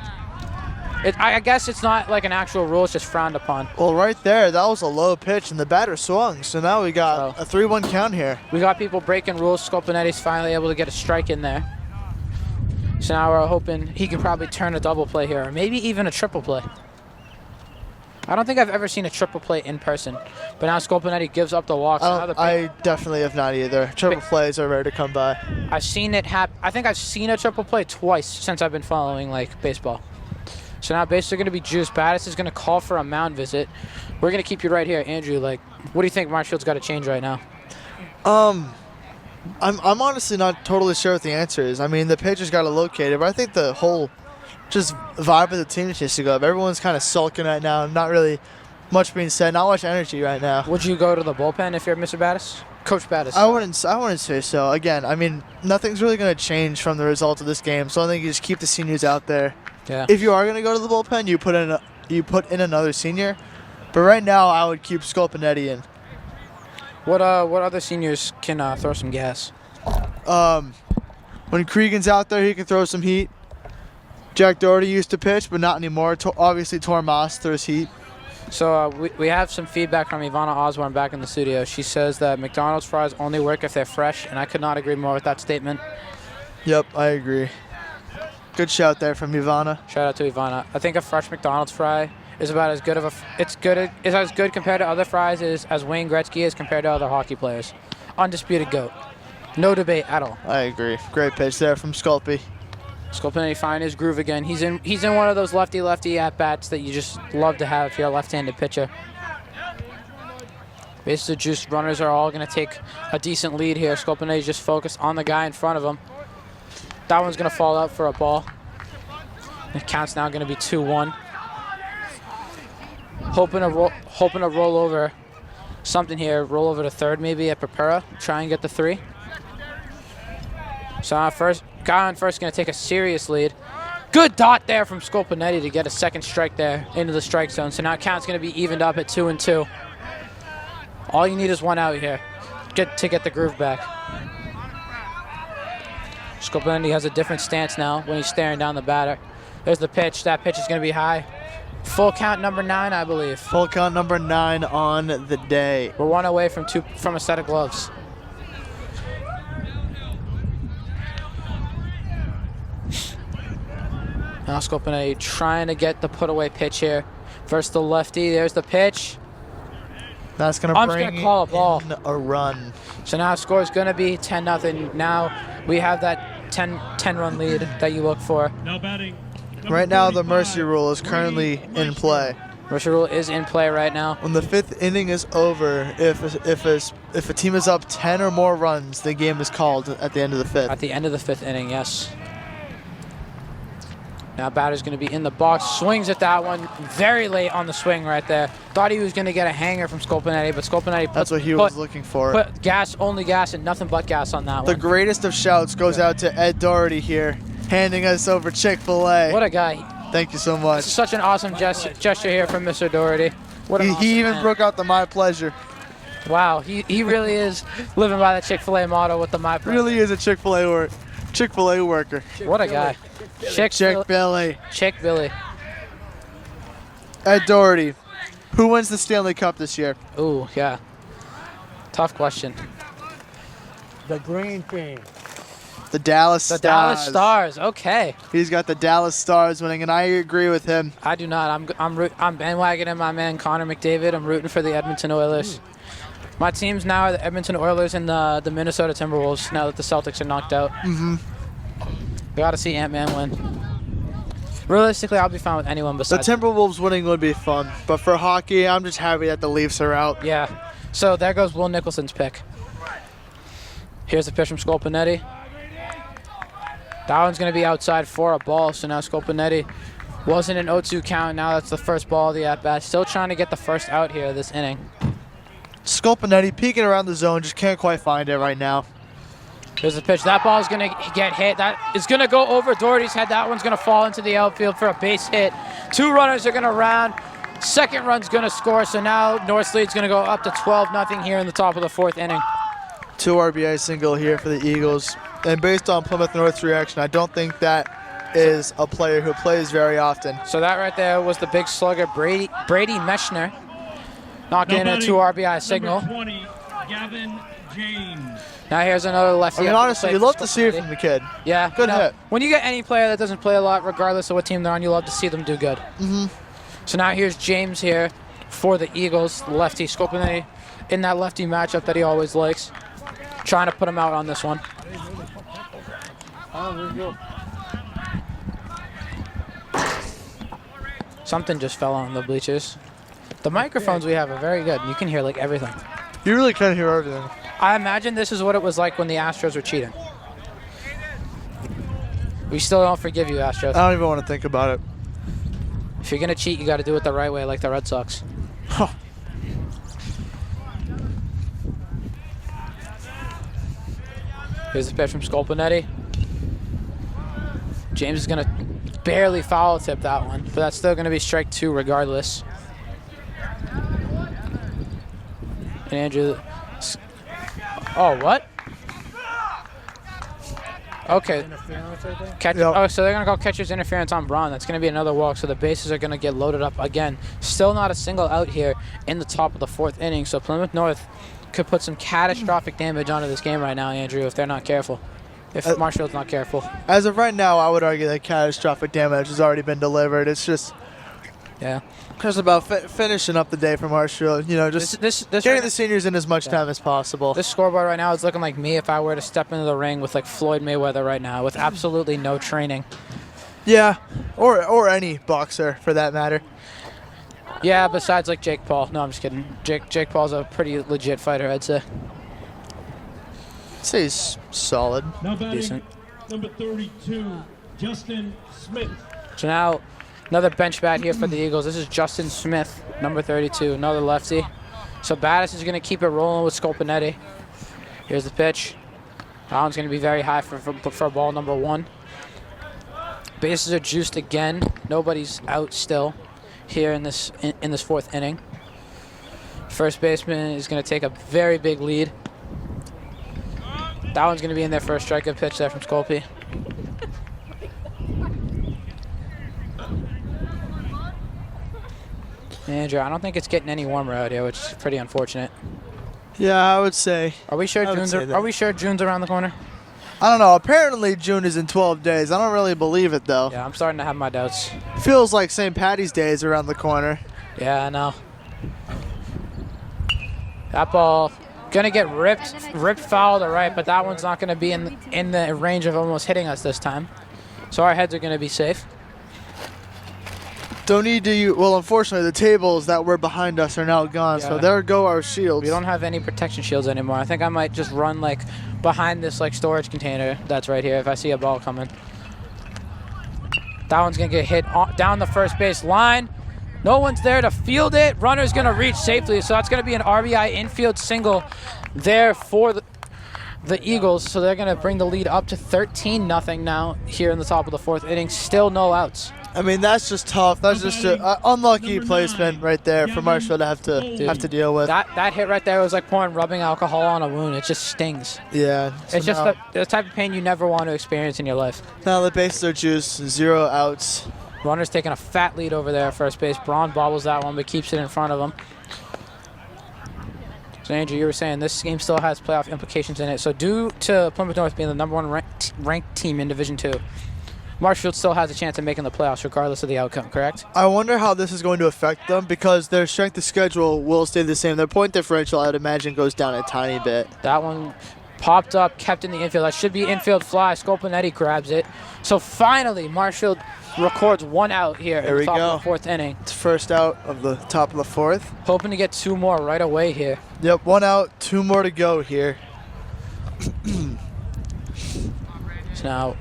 I guess it's not like an actual rule, it's just frowned upon. Well, right there, that was a low pitch, and the batter swung. So now we got a 3-1 count here. We got people breaking rules. Scolpinetti's finally able to get a strike in there. So now we're hoping he can probably turn a double play here, or maybe even a triple play. I don't think I've ever seen a triple play in person, but now Scolpinetti gives up the walk. I definitely have not either. Triple plays are rare to come by. I've seen it happen. I think I've seen a triple play twice since I've been following like baseball. So now bases are going to be juiced. Battis is going to call for a mound visit. We're going to keep you right here, Andrew. Like, what do you think Marshfield's got to change right now? I'm honestly not totally sure what the answer is. I mean, the pitcher's got to locate it, but I think the whole just vibe of the team needs to go up. Everyone's kind of sulking right now. Not really much being said. Not much energy right now. Would you go to the bullpen if you're Mr. Battis? Coach Battis. I wouldn't say so. Again, I mean, nothing's really going to change from the results of this game, so I think you just keep the seniors out there. Yeah. If you are going to go to the bullpen, you put in another senior. But right now, I would keep Scolpinetti in. What other seniors can throw some gas? When Cregan's out there, he can throw some heat. Jack Doherty used to pitch, but not anymore. Obviously, Tormas throws heat. So we have some feedback from Yvana Osborne back in the studio. She says that McDonald's fries only work if they're fresh, and I could not agree more with that statement. Yep, I agree. Good shout there from Yvana. Shout out to Yvana. I think a fresh McDonald's fry is about as good is as good compared to other fries as Wayne Gretzky is compared to other hockey players. Undisputed GOAT. No debate at all. I agree. Great pitch there from Sculpey. Scolpinetti finding his groove again. He's in one of those lefty at bats that you just love to have if you're a left-handed pitcher. Bases are juiced. Runners are all going to take a decent lead here. Scolpinetti's just focused on the guy in front of him. That one's going to fall out for a ball. The count's now going to be 2-1. Hoping to roll over something here. Roll over to third maybe at Pepera. Try and get the 3. So guy on first going to take a serious lead. Good dot there from Scolpinetti to get a second strike there into the strike zone. So now count's going to be evened up at 2-2. All you need is 1 out here to get the groove back. Scolpinetti has a different stance now when he's staring down the batter. There's the pitch. That pitch is going to be high. Full count number 9, I believe. Full count number 9 on the day. We're 1 away from a set of gloves. Now Scolpinetti trying to get the put-away pitch here. Versus the lefty. There's the pitch. That's going to bring call a ball. in a run. So now score is going to be 10-0. Now we have that 10-run lead that you look for. Now batting. Right now, the mercy rule is currently in play. Mercy rule is in play right now. When the 5th inning is over, if a team is up 10 or more runs, the game is called at the end of the 5th. At the end of the 5th inning, yes. Now batter's going to be in the box. Swings at that one very late on the swing right there. Thought he was going to get a hanger from Scopanetti, but Scopanetti That's what he was looking for. Put gas, only gas, and nothing but gas on that one. The greatest of shouts goes out to Ed Doherty here, handing us over Chick-fil-A. What a guy. Thank you so much. This is such an awesome gesture here from Mr. Doherty. What an awesome He even man. broke out the My Pleasure. Wow, he really is living by the Chick-fil-A motto with the My Pleasure. Really is a Chick-fil-A worker. What a guy. Chick-Billy. Chick Billy. Ed Doherty, who wins the Stanley Cup this year? Ooh, yeah. Tough question. The green team. The Dallas The Stars. Dallas Stars. Okay. He's got the Dallas Stars winning, and I agree with him. I do not. I'm bandwagoning my man Connor McDavid. I'm rooting for the Edmonton Oilers. My teams now are the Edmonton Oilers and the Minnesota Timberwolves now that the Celtics are knocked out. Mm-hmm. We got to see Ant-Man win. Realistically, I'll be fine with anyone The besides. Timberwolves winning would be fun, but for hockey, I'm just happy that the Leafs are out. Yeah. So there goes Will Nicholson's pick. Here's the pitch from Scopanetti. That one's going to be outside for a ball, so now Scopanetti wasn't an 0-2 count. Now that's the first ball of the at-bat. Still trying to get the first out here this inning. Scopanetti peeking around the zone, just can't quite find it right now. Here's the pitch. That ball is going to get hit. That is going to go over Doherty's head. That one's going to fall into the outfield for a base hit. 2 runners are going to round. Second run's going to score, so now North's lead's going to go up to 12-0 here in the top of the 4th inning. 2 RBI single here for the Eagles. And based on Plymouth North's reaction, I don't think that is a player who plays very often. So that right there was the big slugger, Brady Meshner, knocking in a 2 RBI signal. Number 20, Gavin James. Now here's another lefty. I mean, up to the honestly, plate you for love to see it Scopanetti. from the kid. Yeah. Good no, hit. When you get any player that doesn't play a lot, regardless of what team they're on, you love to see them do good. Mm-hmm. So now here's James here for the Eagles, the lefty. Scopanetti in that lefty matchup that he always likes. Trying to put him out on this one. Something just fell on the bleachers. The microphones we have are very good. You can hear like everything. You really can hear everything. I imagine this is what it was like when the Astros were cheating. We still don't forgive you, Astros. I don't even want to think about it. If you're going to cheat, you got to do it the right way, like the Red Sox. Huh. Here's the pitch from Scopanetti. James is going to barely foul tip that one, but that's still going to be strike 2 regardless. And Andrew... Oh, what? Okay. Catch, Yep. Oh, so they're going to go catcher's interference on Braun. That's going to be another walk, so the bases are going to get loaded up again. Still not a single out here in the top of the 4th inning, so Plymouth North could put some catastrophic damage onto this game right now, Andrew, if they're not careful. If Marshfield's not careful. As of right now, I would argue that catastrophic damage has already been delivered. It's just about finishing up the day for Marshfield. You know, just This getting right the seniors in as much time as possible. This scoreboard right now is looking like me if I were to step into the ring with like Floyd Mayweather right now with absolutely no training. Yeah, or any boxer for that matter. Yeah, besides like Jake Paul. No, I'm just kidding. Jake Paul's a pretty legit fighter, I'd say. I'd say he's solid. Now batting, Decent. number 32, Justin Smith. So now another bench bat here for the Eagles. This is Justin Smith, number 32, another lefty. So Battis is going to keep it rolling with Scopanetti. Here's the pitch. That one's going to be very high for ball number 1. Bases are juiced again. Nobody's out still here in this 4th inning. First baseman is going to take a very big lead. That one's going to be in there for a strikeout pitch there from Scolpi. Andrew, I don't think it's getting any warmer out here, which is pretty unfortunate. Yeah, I would say. Are we sure June's around the corner? I don't know. Apparently June is in 12 days. I don't really believe it though. Yeah, I'm starting to have my doubts. Feels like St. Patty's Day is around the corner. Yeah, I know. That ball gonna get ripped foul to right, but that one's not gonna be in the range of almost hitting us this time. So our heads are gonna be safe. Don't need to well, unfortunately, the tables that were behind us are now gone, so there go our shields. We don't have any protection shields anymore. I think I might just run like behind this like storage container that's right here if I see a ball coming. That one's going to get hit down the first base line. No one's there to field it. Runner's going to reach safely, so that's going to be an RBI infield single there for the Eagles. So they're going to bring the lead up to 13-0 now here in the top of the 4th inning. Still no outs. I mean, that's just tough. That's just an unlucky placement right there for Marshall to have to deal with. That hit right there was like pouring rubbing alcohol on a wound. It just stings. Yeah. So it's just the type of pain you never want to experience in your life. Now the bases are juiced, 0 outs. Runner's taking a fat lead over there at first base. Braun bobbles that one, but keeps it in front of him. So, Andrew, you were saying this game still has playoff implications in it. So, due to Plymouth North being the #1 ranked team in Division II, Marshfield still has a chance of making the playoffs regardless of the outcome, correct? I wonder how this is going to affect them because their strength of schedule will stay the same. Their point differential, I would imagine, goes down a tiny bit. That one popped up, kept in the infield. That should be infield fly. Scopanetti grabs it. So finally, Marshfield records 1 out here in the top of the 4th inning. It's first out of the top of the 4th. Hoping to get 2 more right away here. Yep, 1 out, 2 more to go here. So now,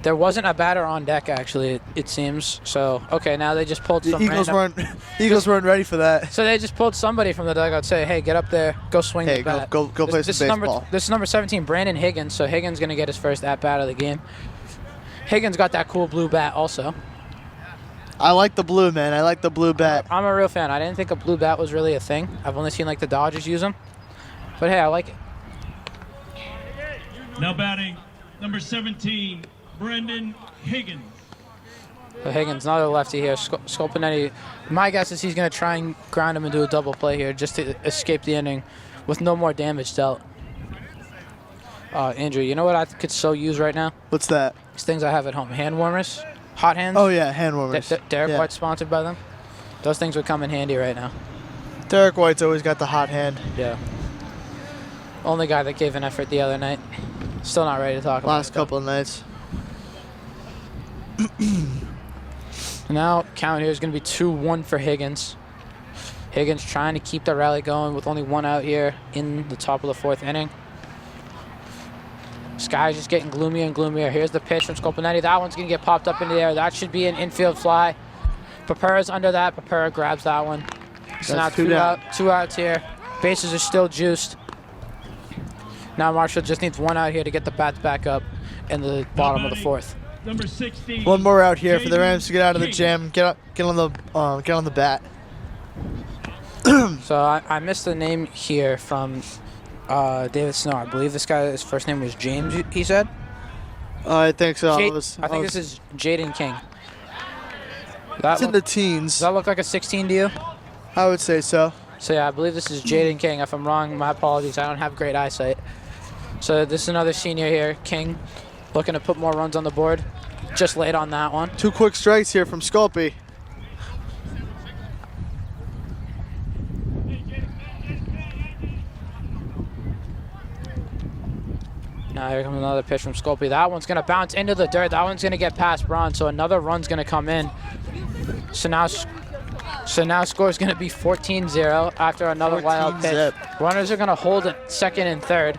there wasn't a batter on deck, actually, it seems. So, okay, now they just pulled The some Eagles weren't ready for that. So they just pulled somebody from the dugout, say, hey, get up there, go swing the bat. Go play some baseball. This is number 17, Brandon Higgins. So Higgins going to get his first at-bat of the game. Higgins got that cool blue bat also. I like the blue, man. I like the blue bat. I'm a real fan. I didn't think a blue bat was really a thing. I've only seen, like, the Dodgers use them. But, hey, I like it. Now batting, number 17, Brendan Higgins. So Higgins, another lefty here. Scopanetti, my guess is he's going to try and ground him into a double play here just to escape the inning with no more damage dealt. Andrew, you know what I could so use right now? What's that? These things I have at home. Hand warmers. Hot hands. Oh, yeah, hand warmers. Derek White's sponsored by them. Those things would come in handy right now. Derek White's always got the hot hand. Yeah. Only guy that gave an effort the other night. Still not ready to talk about it. Last couple of nights. Now, count here is going to be 2-1 for Higgins. Higgins trying to keep the rally going with only 1 out here in the top of the 4th inning. Sky's just getting gloomier and gloomier. Here's the pitch from Scopanetti. That one's going to get popped up into the air. That should be an infield fly. Papura's under that. Papura grabs that one. So now 2 outs here. Bases are still juiced. Now Marshall just needs 1 out here to get the bats back up in the bottom of the 4th. Number 16. 1 more out here for the Rams to get out of the jam. Get on the bat. So I missed the name here from David Snow. I believe this guy, his first name was James, he said? I think so. I think this is Jaden King. It's in the teens. Does that look like a 16 to you? I would say so. So yeah, I believe this is Jaden King. If I'm wrong, my apologies. I don't have great eyesight. So this is another senior here, King, looking to put more runs on the board. Just late on that one. 2 quick strikes here from Sculpey. Now here comes another pitch from Sculpey. That one's going to bounce into the dirt. That one's going to get past Braun, so another run's going to come in. So now score is going to be 14-0 after another wild pitch. Zip. Runners are going to hold it 2nd and 3rd.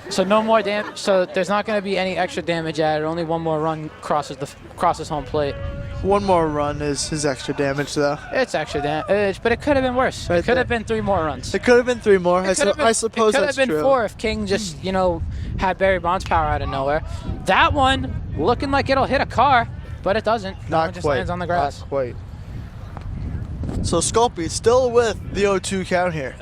So no more damage. So there's not going to be any extra damage added. Only 1 more run crosses home plate. 1 more run is extra damage, though. It's extra damage, but it could have been worse. It could have been 3 more runs. It could have been 3 more. I suppose that's true. It could have been 4 if King just, had Barry Bonds power out of nowhere. That one looking like it'll hit a car, but it doesn't. That one just lands on the grass. Not quite. So Sculpey still with the 0-2 count here.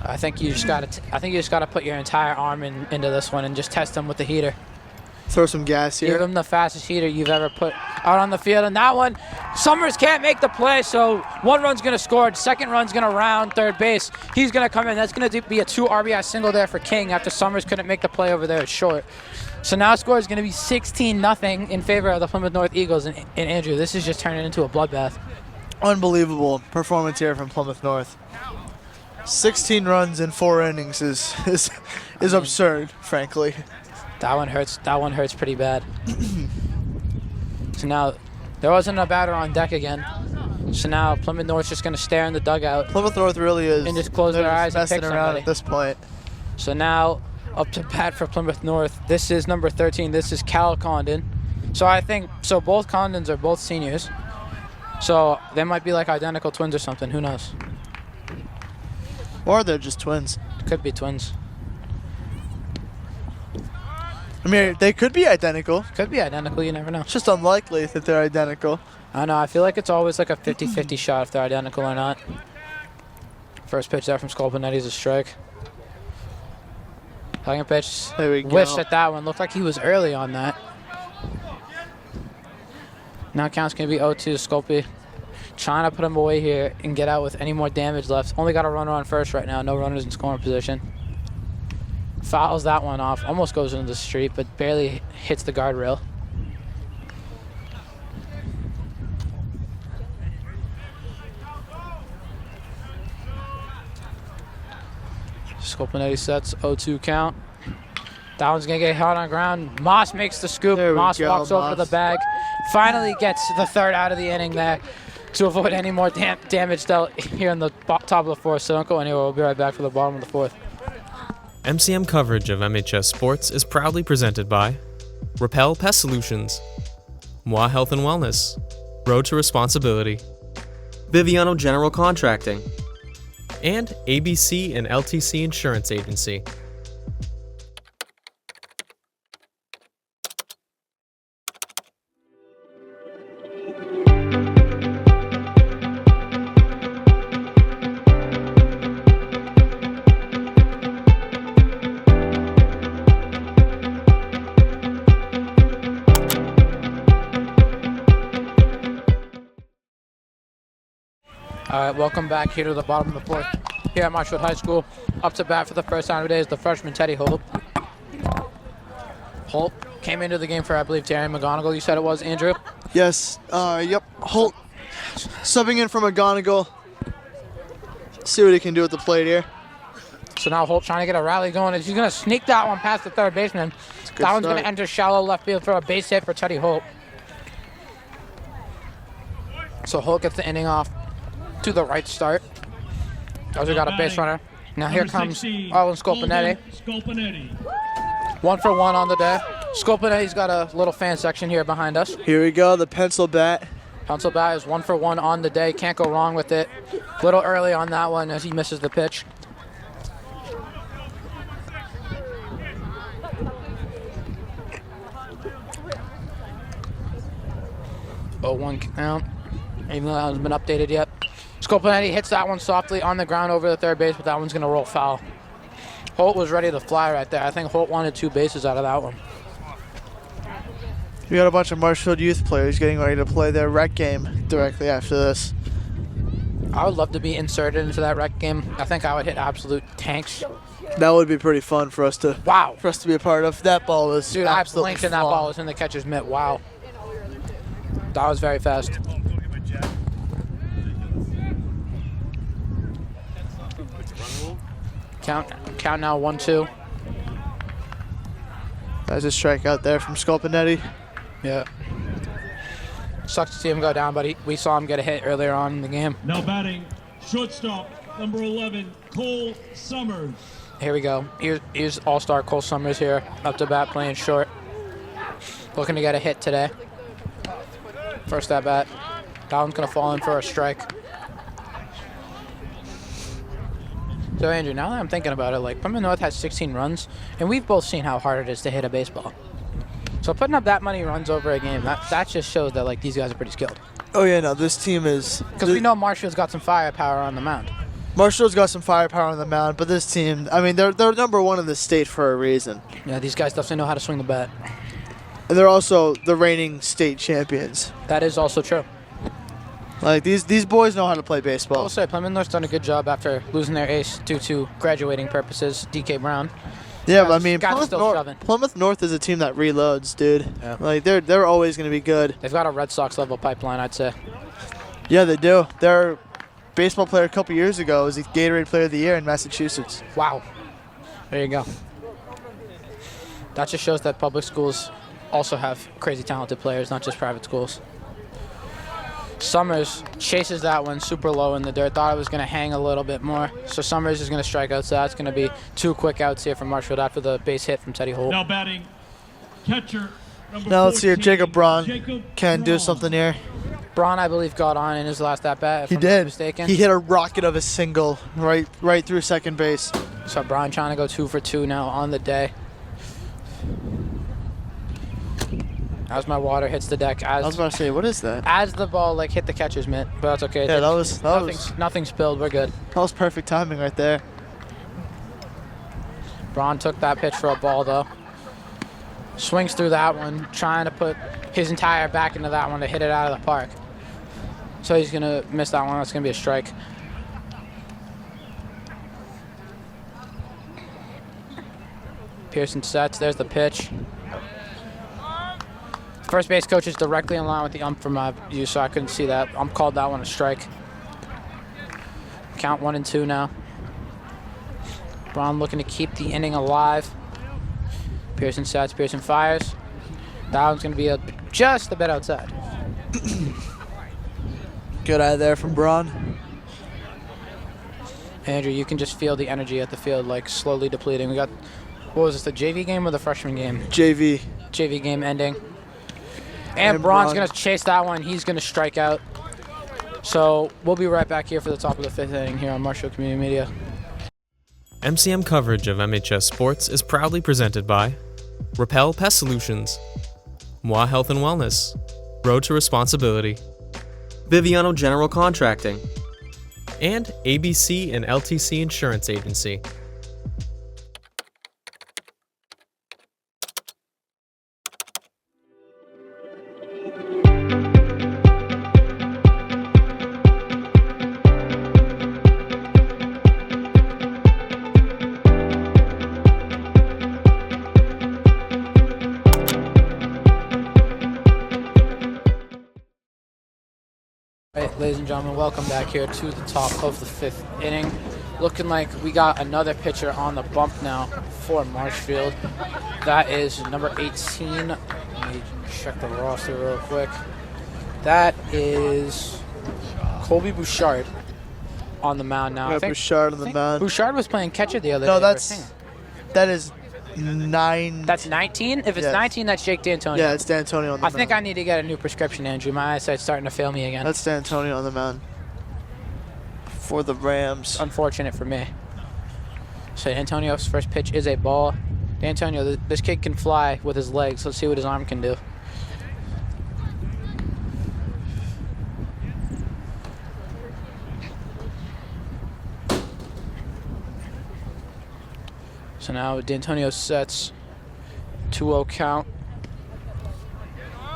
I think you just gotta put your entire arm into this one and just test him with the heater. Throw some gas here. Give him the fastest heater you've ever put out on the field. And that one, Summers can't make the play, so 1 run's going to score. 2nd run's going to round third base. He's going to come in. That's going to be a 2 RBI single there for King after Summers couldn't make the play over there at short. So now score is going to be 16-0 in favor of the Plymouth North Eagles. And Andrew, this is just turning into a bloodbath. Unbelievable performance here from Plymouth North. 16 runs in 4 innings is absurd, frankly. That one hurts. That one hurts pretty bad. So now, there wasn't a batter on deck again. So now Plymouth North's just going to stare in the dugout. Plymouth North really is. And just close their eyes and pick messing around somebody. at this point. So now, up to bat for Plymouth North. This is number 13. This is Cal Condon. So I think both Condons are both seniors. So they might be like identical twins or something. Who knows? Or they're just twins. Could be twins. I mean, they could be identical. Could be identical. You never know. It's just unlikely that they're identical. I know. I feel like it's always like a 50-50 shot if they're identical or not. First pitch there from Scolpinetti's a strike. Second pitch. There we go. Wished that one. Looked like he was early on that. Now count's going to be 0-2 Scolpi. Trying to put him away here and get out with any more damage left. Only got a runner on first right now. No runners in scoring position. Fouls that one off. Almost goes into the street, but barely hits the guardrail. Scolpinetti sets 0-2 count. That one's going to get held on ground. Moss makes the scoop. Moss walks over to the bag. Finally gets the third out of the inning there to avoid any more damage dealt here in the top of the fourth. So don't go anywhere. We'll be right back for the bottom of the fourth. MCM coverage of MHS Sports is proudly presented by Repel Pest Solutions, Moi Health and Wellness, Road to Responsibility, Biviano General Contracting. and ABC and LTC Insurance Agency. All right, welcome back here to the bottom of the fourth. Here at Marshfield High School, up to bat for the first time today is the freshman Teddy Holt. Holt came into the game for, I believe, Terry McGonigal. You said it was, Andrew? Yes. Yep. Holt subbing in from McGonigal. See what he can do at the plate here. So now Holt trying to get a rally going. He's going to sneak that one past the third baseman. That one's going to enter shallow left field for a base hit for Teddy Holt. So Holt gets the inning off to the right start. Also got a base runner. Now here comes Arlen Scolpinetti. 1 for 1 on the day. Scolpinetti's got a little fan section here behind us. Here we go, the pencil bat. Pencil bat is 1 for 1 on the day. Can't go wrong with it. A little early on that one as he misses the pitch. Oh, 1 count. Even though that hasn't been updated yet. Scolpinetti hits that one softly on the ground over the third base, but that one's going to roll foul. Holt was ready to fly right there. I think Holt wanted 2 bases out of that one. We got a bunch of Marshfield youth players getting ready to play their rec game directly after this. I would love to be inserted into that rec game. I think I would hit absolute tanks. That would be pretty fun for us to Wow. for us to be a part of. That ball was Dude, I absolutely blinked and that ball was in the catcher's mitt. Wow. That was very fast. Count now 1-2. That's a strikeout there from Scolpinetti. Yeah. Sucks to see him go down, but we saw him get a hit earlier on in the game. Now batting, shortstop, number 11, Cole Summers. Here we go. Here's All-Star Cole Summers here, up to bat, playing short. Looking to get a hit today. First at bat. That one's going to fall in for a strike. So, Andrew, now that I'm thinking about it, like, Plymouth North has 16 runs, and we've both seen how hard it is to hit a baseball. So putting up that many runs over a game, that just shows that, like, these guys are pretty skilled. Oh, yeah, no, this team is... Because we know Marshfield's got some firepower on the mound. Marshall's got some firepower on the mound, but this team, I mean, they're number 1 in the state for a reason. Yeah, these guys definitely know how to swing the bat. And they're also the reigning state champions. That is also true. Like, these boys know how to play I will baseball. say, Plymouth North's done a good job after losing their ace due to graduating purposes, DK Brown. Yeah, but I mean, Guys still shoving. Plymouth North is a team that reloads, dude. Yeah. Like, they're always going to be good. They've got a Red Sox level pipeline, I'd say. Yeah, they do. Their baseball player a couple years ago was the Gatorade Player of the Year in Massachusetts. Wow. There you go. That just shows that public schools also have crazy talented players, not just private schools. Summers chases that one super low in the dirt. Thought it was going to hang a little bit more. So Summers is going to strike out. So that's going to be 2 quick outs here from Marshfield after the base hit from Teddy Holt. Now batting, catcher, Now let's see if 14, Jacob Braun Jacob can do Braun. something here. Braun, I believe, got on in his last at-bat, if He I'm did. not mistaken. He hit a rocket of a single right through second base. So Braun trying to go 2 for 2 now on the day. As my water hits the deck, I was about to say, what is that? as the ball hit the catcher's mitt, but that's okay. Yeah, that Nothing spilled. We're good. was perfect timing right there. Braun took that pitch for a ball though. Swings through that one, trying to put his entire back into that one to hit it out of the park. So he's gonna miss that one. That's gonna be a strike. Pearson sets. There's the pitch. First base coach is directly in line with the ump from my view, so I couldn't see that. Ump called that one a strike. Count 1-2 now. Braun looking to keep the inning alive. Pearson sets. Pearson fires. That one's going to be just a bit outside. Good eye there from Braun. Andrew, you can just feel the energy at the field slowly depleting. We got, what was this, the JV game or the freshman game? JV. JV game ending. And Braun's going to chase that one. He's going to strike out. So we'll be right back here for the top of the 5th inning here on Marshall Community Media. MCM coverage of MHS Sports is proudly presented by Repel Pest Solutions, Moi Health and Wellness, Road to Responsibility, Biviano General Contracting. and ABC and LTC Insurance Agency. Right, ladies and gentlemen, welcome back here to the top of the 5th inning. Looking like we got another pitcher on the bump now for Marshfield. That is number 18. Let me check the roster real quick. That is Colby Bouchard on the mound now. We got Bouchard on the mound. Bouchard was playing catcher the other No, day. that is 9. That's 19? If it's Yes. 19, that's Jake D'Antonio. Yeah, it's D'Antonio on the I mound. think I need to get a new prescription, Andrew. My eyesight's starting to fail me again. That's D'Antonio on the mound for the Rams. Unfortunate for me. So D'Antonio's first pitch is a ball. D'Antonio, this kid can fly with his legs. Let's see what his arm can do. So now D'Antonio sets 2-0 count.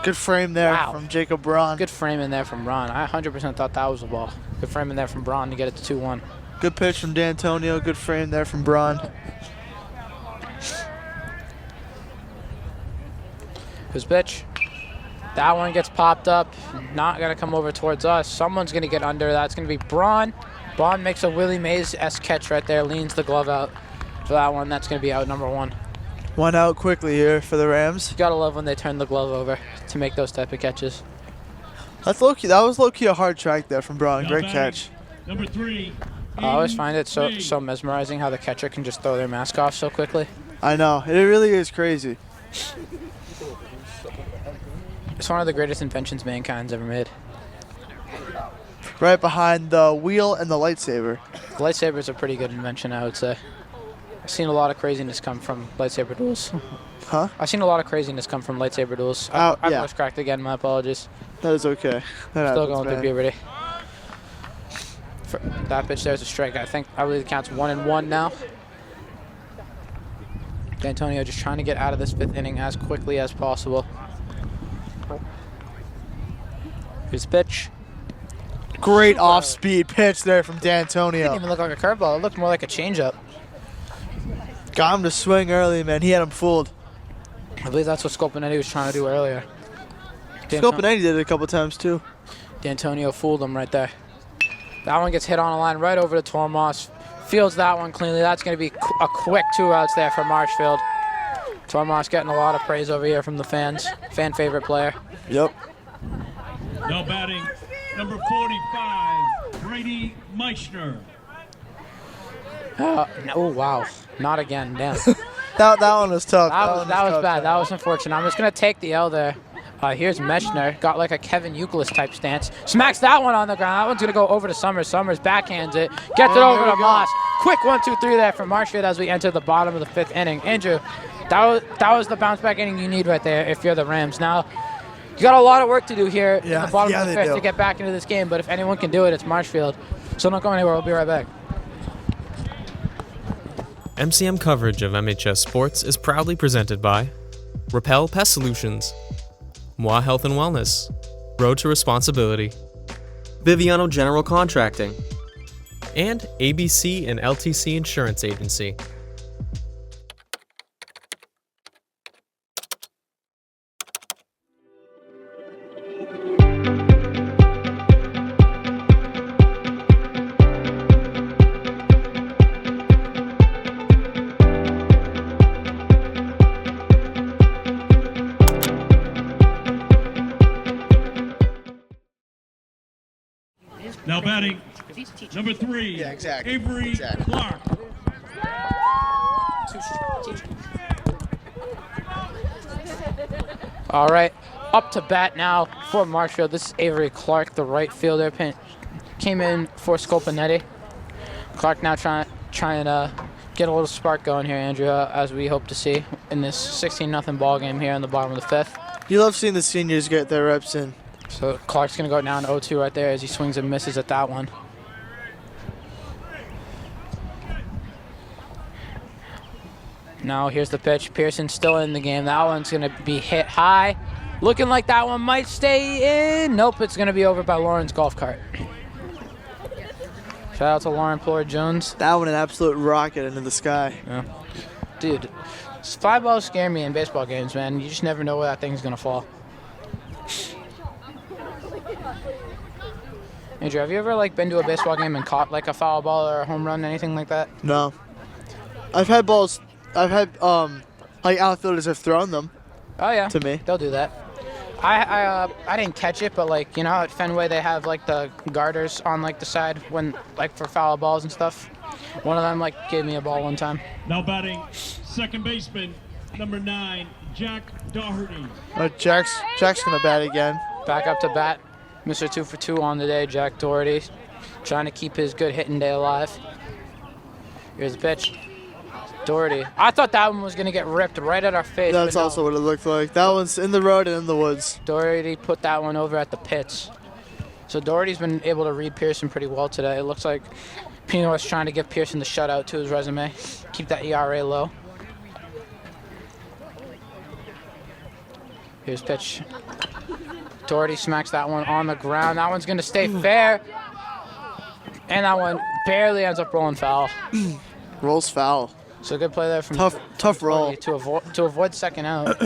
Good frame there Wow. from Jacob Braun. Good frame in there from Braun. I 100% thought that was a ball. Good frame in there from Braun to get it to 2-1. Good pitch from D'Antonio. Good frame there from Braun. His pitch. That one gets popped up. Not going to come over towards us. Someone's going to get under. That's going to be Braun. Braun makes a Willie Mays-esque catch right there. Leans the glove out for that one. That's going to be out number 1. One out quickly here for the Rams. You got to love when they turn the glove over to make those type of catches. That's low-key. That was low-key a hard track there from Braun. Now Great batting, catch. Number 3. I always find it so mesmerizing how the catcher can just throw their mask off so quickly. I know. It really is crazy. It's one of the greatest inventions mankind's ever made. Right behind the wheel and the lightsaber. The lightsaber's a pretty good invention, I would say. I've seen a lot of craziness come from lightsaber duels. Huh? I've seen a lot of craziness come from lightsaber duels. Oh, I've yeah. voice cracked again, my apologies. That is okay. That Still happens, going through man. puberty. For that pitch there's a strike. I believe the count's 1-1 now. D'Antonio just trying to get out of this 5th inning as quickly as possible. His pitch. Great off-speed pitch there from Didn't D'Antonio. even look like a curveball. It looked more like a changeup. Got him to swing early, man. He had him fooled. I believe that's what Scopanetti was trying to do earlier. Scopanetti did it a couple times too. D'Antonio fooled him right there. That one gets hit on a line right over to Tormos. Fields that one cleanly. That's going to be a quick 2 outs there for Marshfield. Tormos getting a lot of praise over here from the fans. Fan favorite player. Yep. Now batting, number 45, Brady Meichner. Oh, wow. Not again. Damn. That one was tough. That was bad. That was unfortunate. I'm just going to take the L there. Here's Meshner. Got like a Kevin Youkilis type stance. Smacks that one on the ground. That one's going to go over to Summers. Summers backhands it. Gets it over to Moss. Quick 1-2-3 there from Marshfield as we enter the bottom of the 5th inning. Andrew, that was the bounce back inning you need right there if you're the Rams. Now, you got a lot of work to do here in the bottom of the 5th to get back into this game, but if anyone can do it, it's Marshfield. So don't go anywhere. We'll be right back. MCM coverage of MHS Sports is proudly presented by Repel Pest Solutions, Moi Health and Wellness, Road to Responsibility, Biviano General Contracting. and ABC and LTC Insurance Agency. Now batting, number 3, Avery Clark. All right, up to bat now for Marshfield. This is Avery Clark, the right fielder. Came in for Scopanetti. Clark now trying to get a little spark going here, Andrea, as we hope to see in this 16-0 ball game here in the bottom of the 5th. You love seeing the seniors get their reps in. So Clark's going to go down 0-2 right there as he swings and misses at that one. Now here's the pitch. Pearson still in the game. That one's going to be hit high. Looking like that one might stay in. Nope, it's going to be over by Lauren's golf cart. Shout out to Lauren Plord-Jones. That one an absolute rocket into the sky. Yeah. Dude, fly balls scare me in baseball games, man. You just never know where that thing's going to fall. Andrew, have you ever been to a baseball game and caught a foul ball or a home run, anything like that? No. I've had outfielders have thrown them. Oh yeah. To me. They'll do that. I didn't catch it, but at Fenway they have the garters on the side when for foul balls and stuff. One of them gave me a ball one time. Now batting, second baseman, number 9, Jack Doherty. Jack's gonna bat again. Back up to bat. Mr. 2 for 2 on the day, Jack Doherty, trying to keep his good hitting day alive. Here's the pitch. Doherty. I thought that one was going to get ripped right at our face. That's also what it looked like. That one's in the road and in the woods. Doherty put that one over at the pits. So Doherty's been able to read Pearson pretty well today. It looks like Pino is trying to give Pearson the shutout to his resume. Keep that ERA low. Here's pitch. Doherty smacks that one on the ground. That one's going to stay fair. And that one barely ends up rolling foul. Rolls foul. So good play there from tough roll to avoid second out.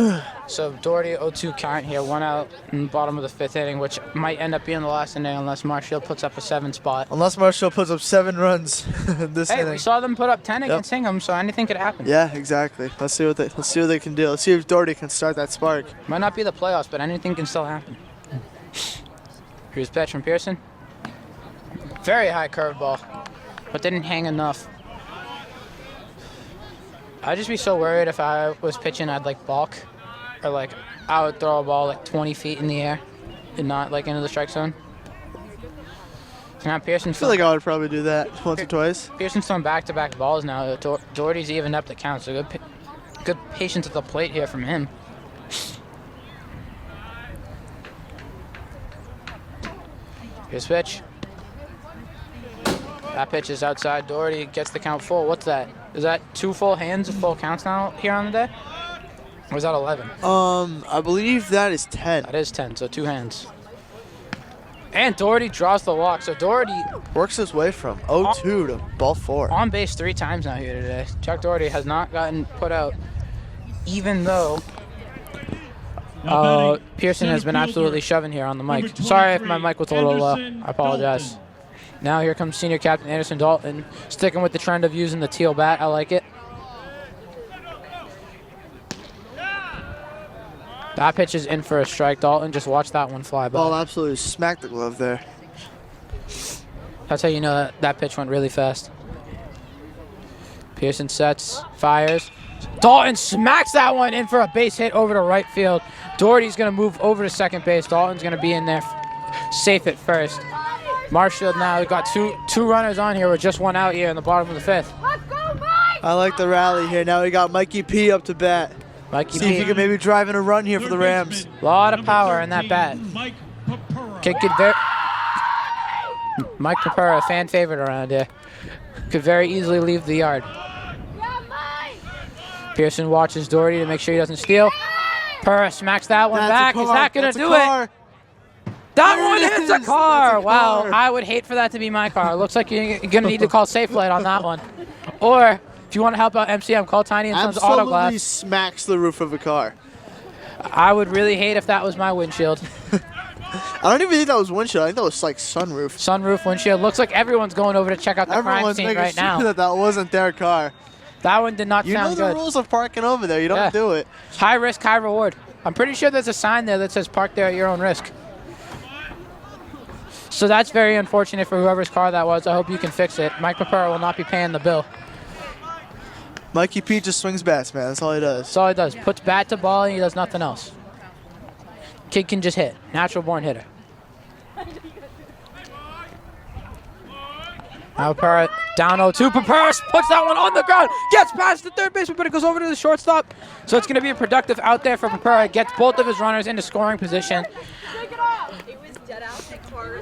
So Doherty 0-2 count here, 1 out in the bottom of the 5th inning, which might end up being the last inning unless Marshfield puts up a 7 spot. Unless Marshfield puts up 7 runs this inning. Hey, we saw them put up 10 against Hingham, so anything could happen. Yeah, exactly. Let's see what they can do. Let's see if Doherty can start that spark. Might not be the playoffs, but anything can still happen. Here's pitch from Pearson. Very high curveball, but didn't hang enough. I'd just be so worried if I was pitching, I'd balk, or I would throw a ball 20 feet in the air and not into the strike zone. So now Pearson. I feel like I would probably do that once or twice. Pearson's throwing back-to-back balls now. Doherty's evened up the count, so good patience at the plate here from him. Here's pitch. That pitch is outside. Doherty gets the count full. What's that? Is that 2 full hands of full counts now here on the day? Or is that 11? I believe that is 10. That is 10, so 2 hands. And Doherty draws the walk. So Doherty works his way from 0-2 to ball 4. On base 3 times now here today. Jack Doherty has not gotten put out, even though Pearson has been absolutely shoving here on the mic. Sorry if my mic was a little low. I apologize. Now here comes senior captain Anderson Dalton, sticking with the trend of using the teal bat. I like it. That pitch is in for a strike. Dalton, just watch that one fly by. Ball absolutely smacked the glove there. That's how you know that pitch went really fast. Pearson sets, fires. Dalton smacks that one in for a base hit over to right field. Doherty's going to move over to second base. Dalton's going to be in there safe at first. Marshfield now, we've got two runners on here with just one out here in the bottom of the fifth. I like the rally here. Now we got Mikey P up to bat. Mikey See if he P, can maybe drive in a run here for the Rams. a lot of power in that bat. Kid could Mike Papura, a fan favorite around here, could very easily leave the yard. Pearson watches Doherty to make sure he doesn't steal. Pura smacks that one back. Is that going to do it? That one hits a car. Wow, I would hate for that to be my car. Looks like you're going to need to call Safelite on that one. Or if you want to help out MCM, call Tiny & Sons Auto Glass. Absolutely smacks the roof of a car. I would really hate if that was my windshield. I don't even think that was windshield. I think that was like sunroof. Sunroof, windshield. Looks like everyone's going over to check out the crime scene right now. Sure that wasn't their car. That one did not sound good. You know the rules of parking over there. You don't do it. High risk, high reward. I'm pretty sure there's a sign there that says park there at your own risk. So that's very unfortunate for whoever's car that was. I hope you can fix it. Mike Papura will not be paying the bill. Mikey P just swings bats, man. That's all he does. That's all he does. Puts bat to ball and he does nothing else. Kid can just hit. Natural born hitter. Now Papura down 0-2. Papura puts that one on the ground. Gets past the third baseman, but it goes over to the shortstop. So it's going to be a productive out there for Papura. Gets both of his runners into scoring position.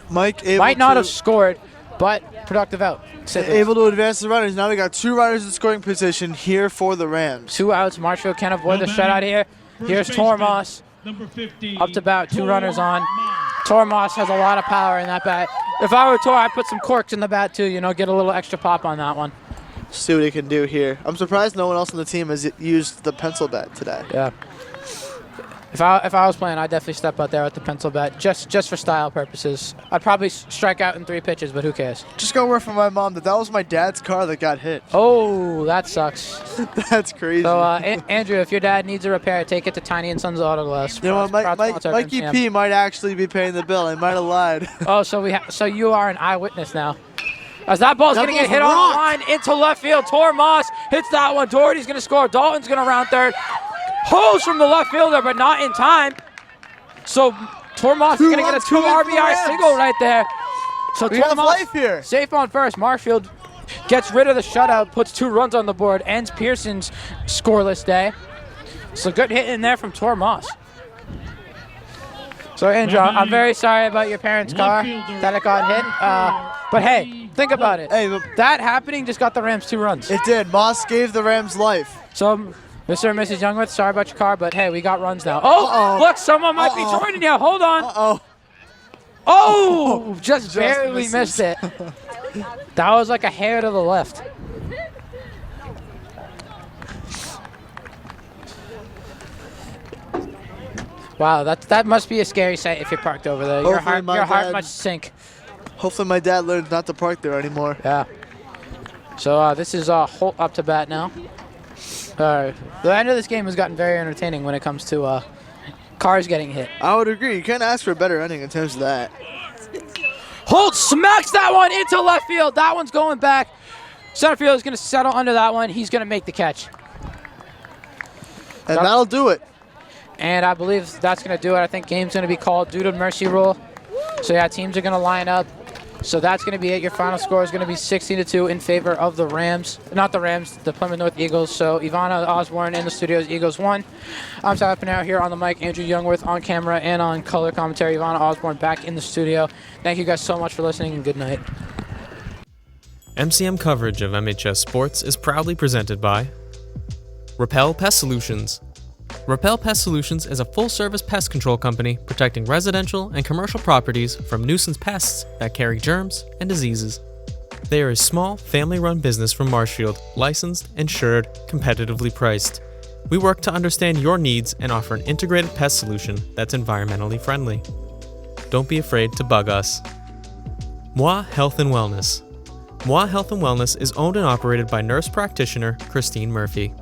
Mike might not have scored, but productive out. Able to advance the runners. Now we got two runners in scoring position here for the Rams. 2 outs. Marshfield can't avoid the shutout here. Here's Tormos. Up to bat, 2 runners on. Tormos has a lot of power in that bat. If I were Tor, I'd put some corks in the bat too, get a little extra pop on that one. See what he can do here. I'm surprised no one else on the team has used the pencil bat today. Yeah. If I was playing, I'd definitely step out there with the pencil bat, just for style purposes. I'd probably strike out in 3 pitches, but who cares? Just got word from my mom that was my dad's car that got hit. Oh, that sucks. That's crazy. So, Andrew, if your dad needs a repair, take it to Tiny & Sons Auto Glass. You know what, Mikey P might actually be paying the bill. I might have lied. Oh, so you are an eyewitness now. As that ball's going to get hit on the line into left field. Tormos hits that one. Doherty's going to score. Dalton's going to round third. Holds from the left fielder, but not in time. So Tormos is going to get a 2 RBI single right there. So Tormos safe on first. Marshfield gets rid of the shutout, puts 2 runs on the board, ends Pearson's scoreless day. So good hit in there from Tormos. So Andrew, I'm very sorry about your parents' car that it got hit. But hey, think about it. Hey, that happening just got the Rams 2 runs. It did. Moss gave the Rams life. So Mr. and Mrs. Youngworth, sorry about your car, but hey, we got runs now. Oh, look, someone might be joining you. Hold on. Oh, just barely missed it. That was like a hair to the left. Wow, that must be a scary sight if you're parked over there. Your heart must sink. Hopefully my dad learns not to park there anymore. Yeah. So this is Holt up to bat now. The end of this game has gotten very entertaining when it comes to cars getting hit. I would agree. You can't ask for a better ending in terms of that. Holt smacks that one into left field. That one's going back. Center field is going to settle under that one. He's going to make the catch. And that'll do it. And I believe that's going to do it. I think game's going to be called due to mercy rule. So yeah, teams are going to line up. So that's going to be it. Your final score is going to be 16-2 in favor of the Rams. Not the Rams, the Plymouth North Eagles. So Yvana, Osborne in the studios, Eagles 1. I'm Tyler Pinheiro here on the mic. Andrew Youngworth on camera and on color commentary. Yvana, Osborne back in the studio. Thank you guys so much for listening and good night. MCM coverage of MHS Sports is proudly presented by Repel Pest Solutions. Repel Pest Solutions is a full-service pest control company protecting residential and commercial properties from nuisance pests that carry germs and diseases. They are a small, family-run business from Marshfield, licensed, insured, competitively priced. We work to understand your needs and offer an integrated pest solution that's environmentally friendly. Don't be afraid to bug us. Moi Health and Wellness. Moi Health and Wellness is owned and operated by nurse practitioner Christine Murphy.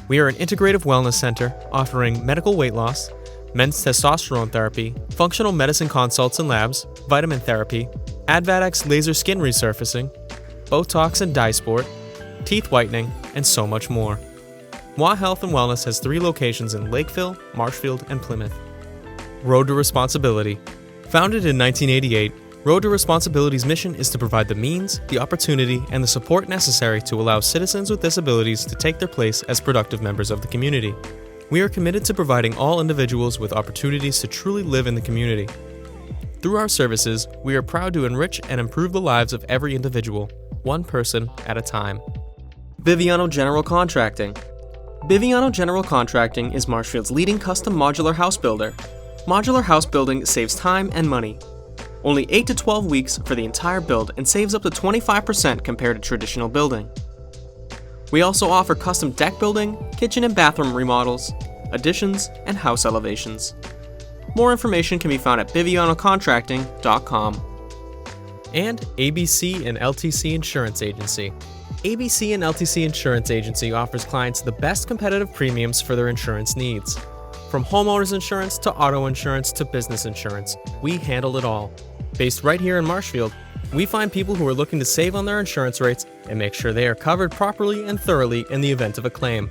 We are an integrative wellness center offering medical weight loss, men's testosterone therapy, functional medicine consults and labs, vitamin therapy, Advadex laser skin resurfacing, Botox and dye sport, teeth whitening, and so much more. Moi Health and Wellness has 3 locations in Lakeville, Marshfield, and Plymouth. Road to Responsibility. Founded in 1988, Road to Responsibility's mission is to provide the means, the opportunity, and the support necessary to allow citizens with disabilities to take their place as productive members of the community. We are committed to providing all individuals with opportunities to truly live in the community. Through our services, we are proud to enrich and improve the lives of every individual, one person at a time. Biviano General Contracting. Biviano General Contracting is Marshfield's leading custom modular house builder. Modular house building saves time and money. Only 8 to 12 weeks for the entire build and saves up to 25% compared to traditional building. We also offer custom deck building, kitchen and bathroom remodels, additions, and house elevations. More information can be found at bivianocontracting.com. And ABC and LTC Insurance Agency. ABC and LTC Insurance Agency offers clients the best competitive premiums for their insurance needs. From homeowners insurance to auto insurance to business insurance, we handle it all. Based right here in Marshfield, we find people who are looking to save on their insurance rates and make sure they are covered properly and thoroughly in the event of a claim.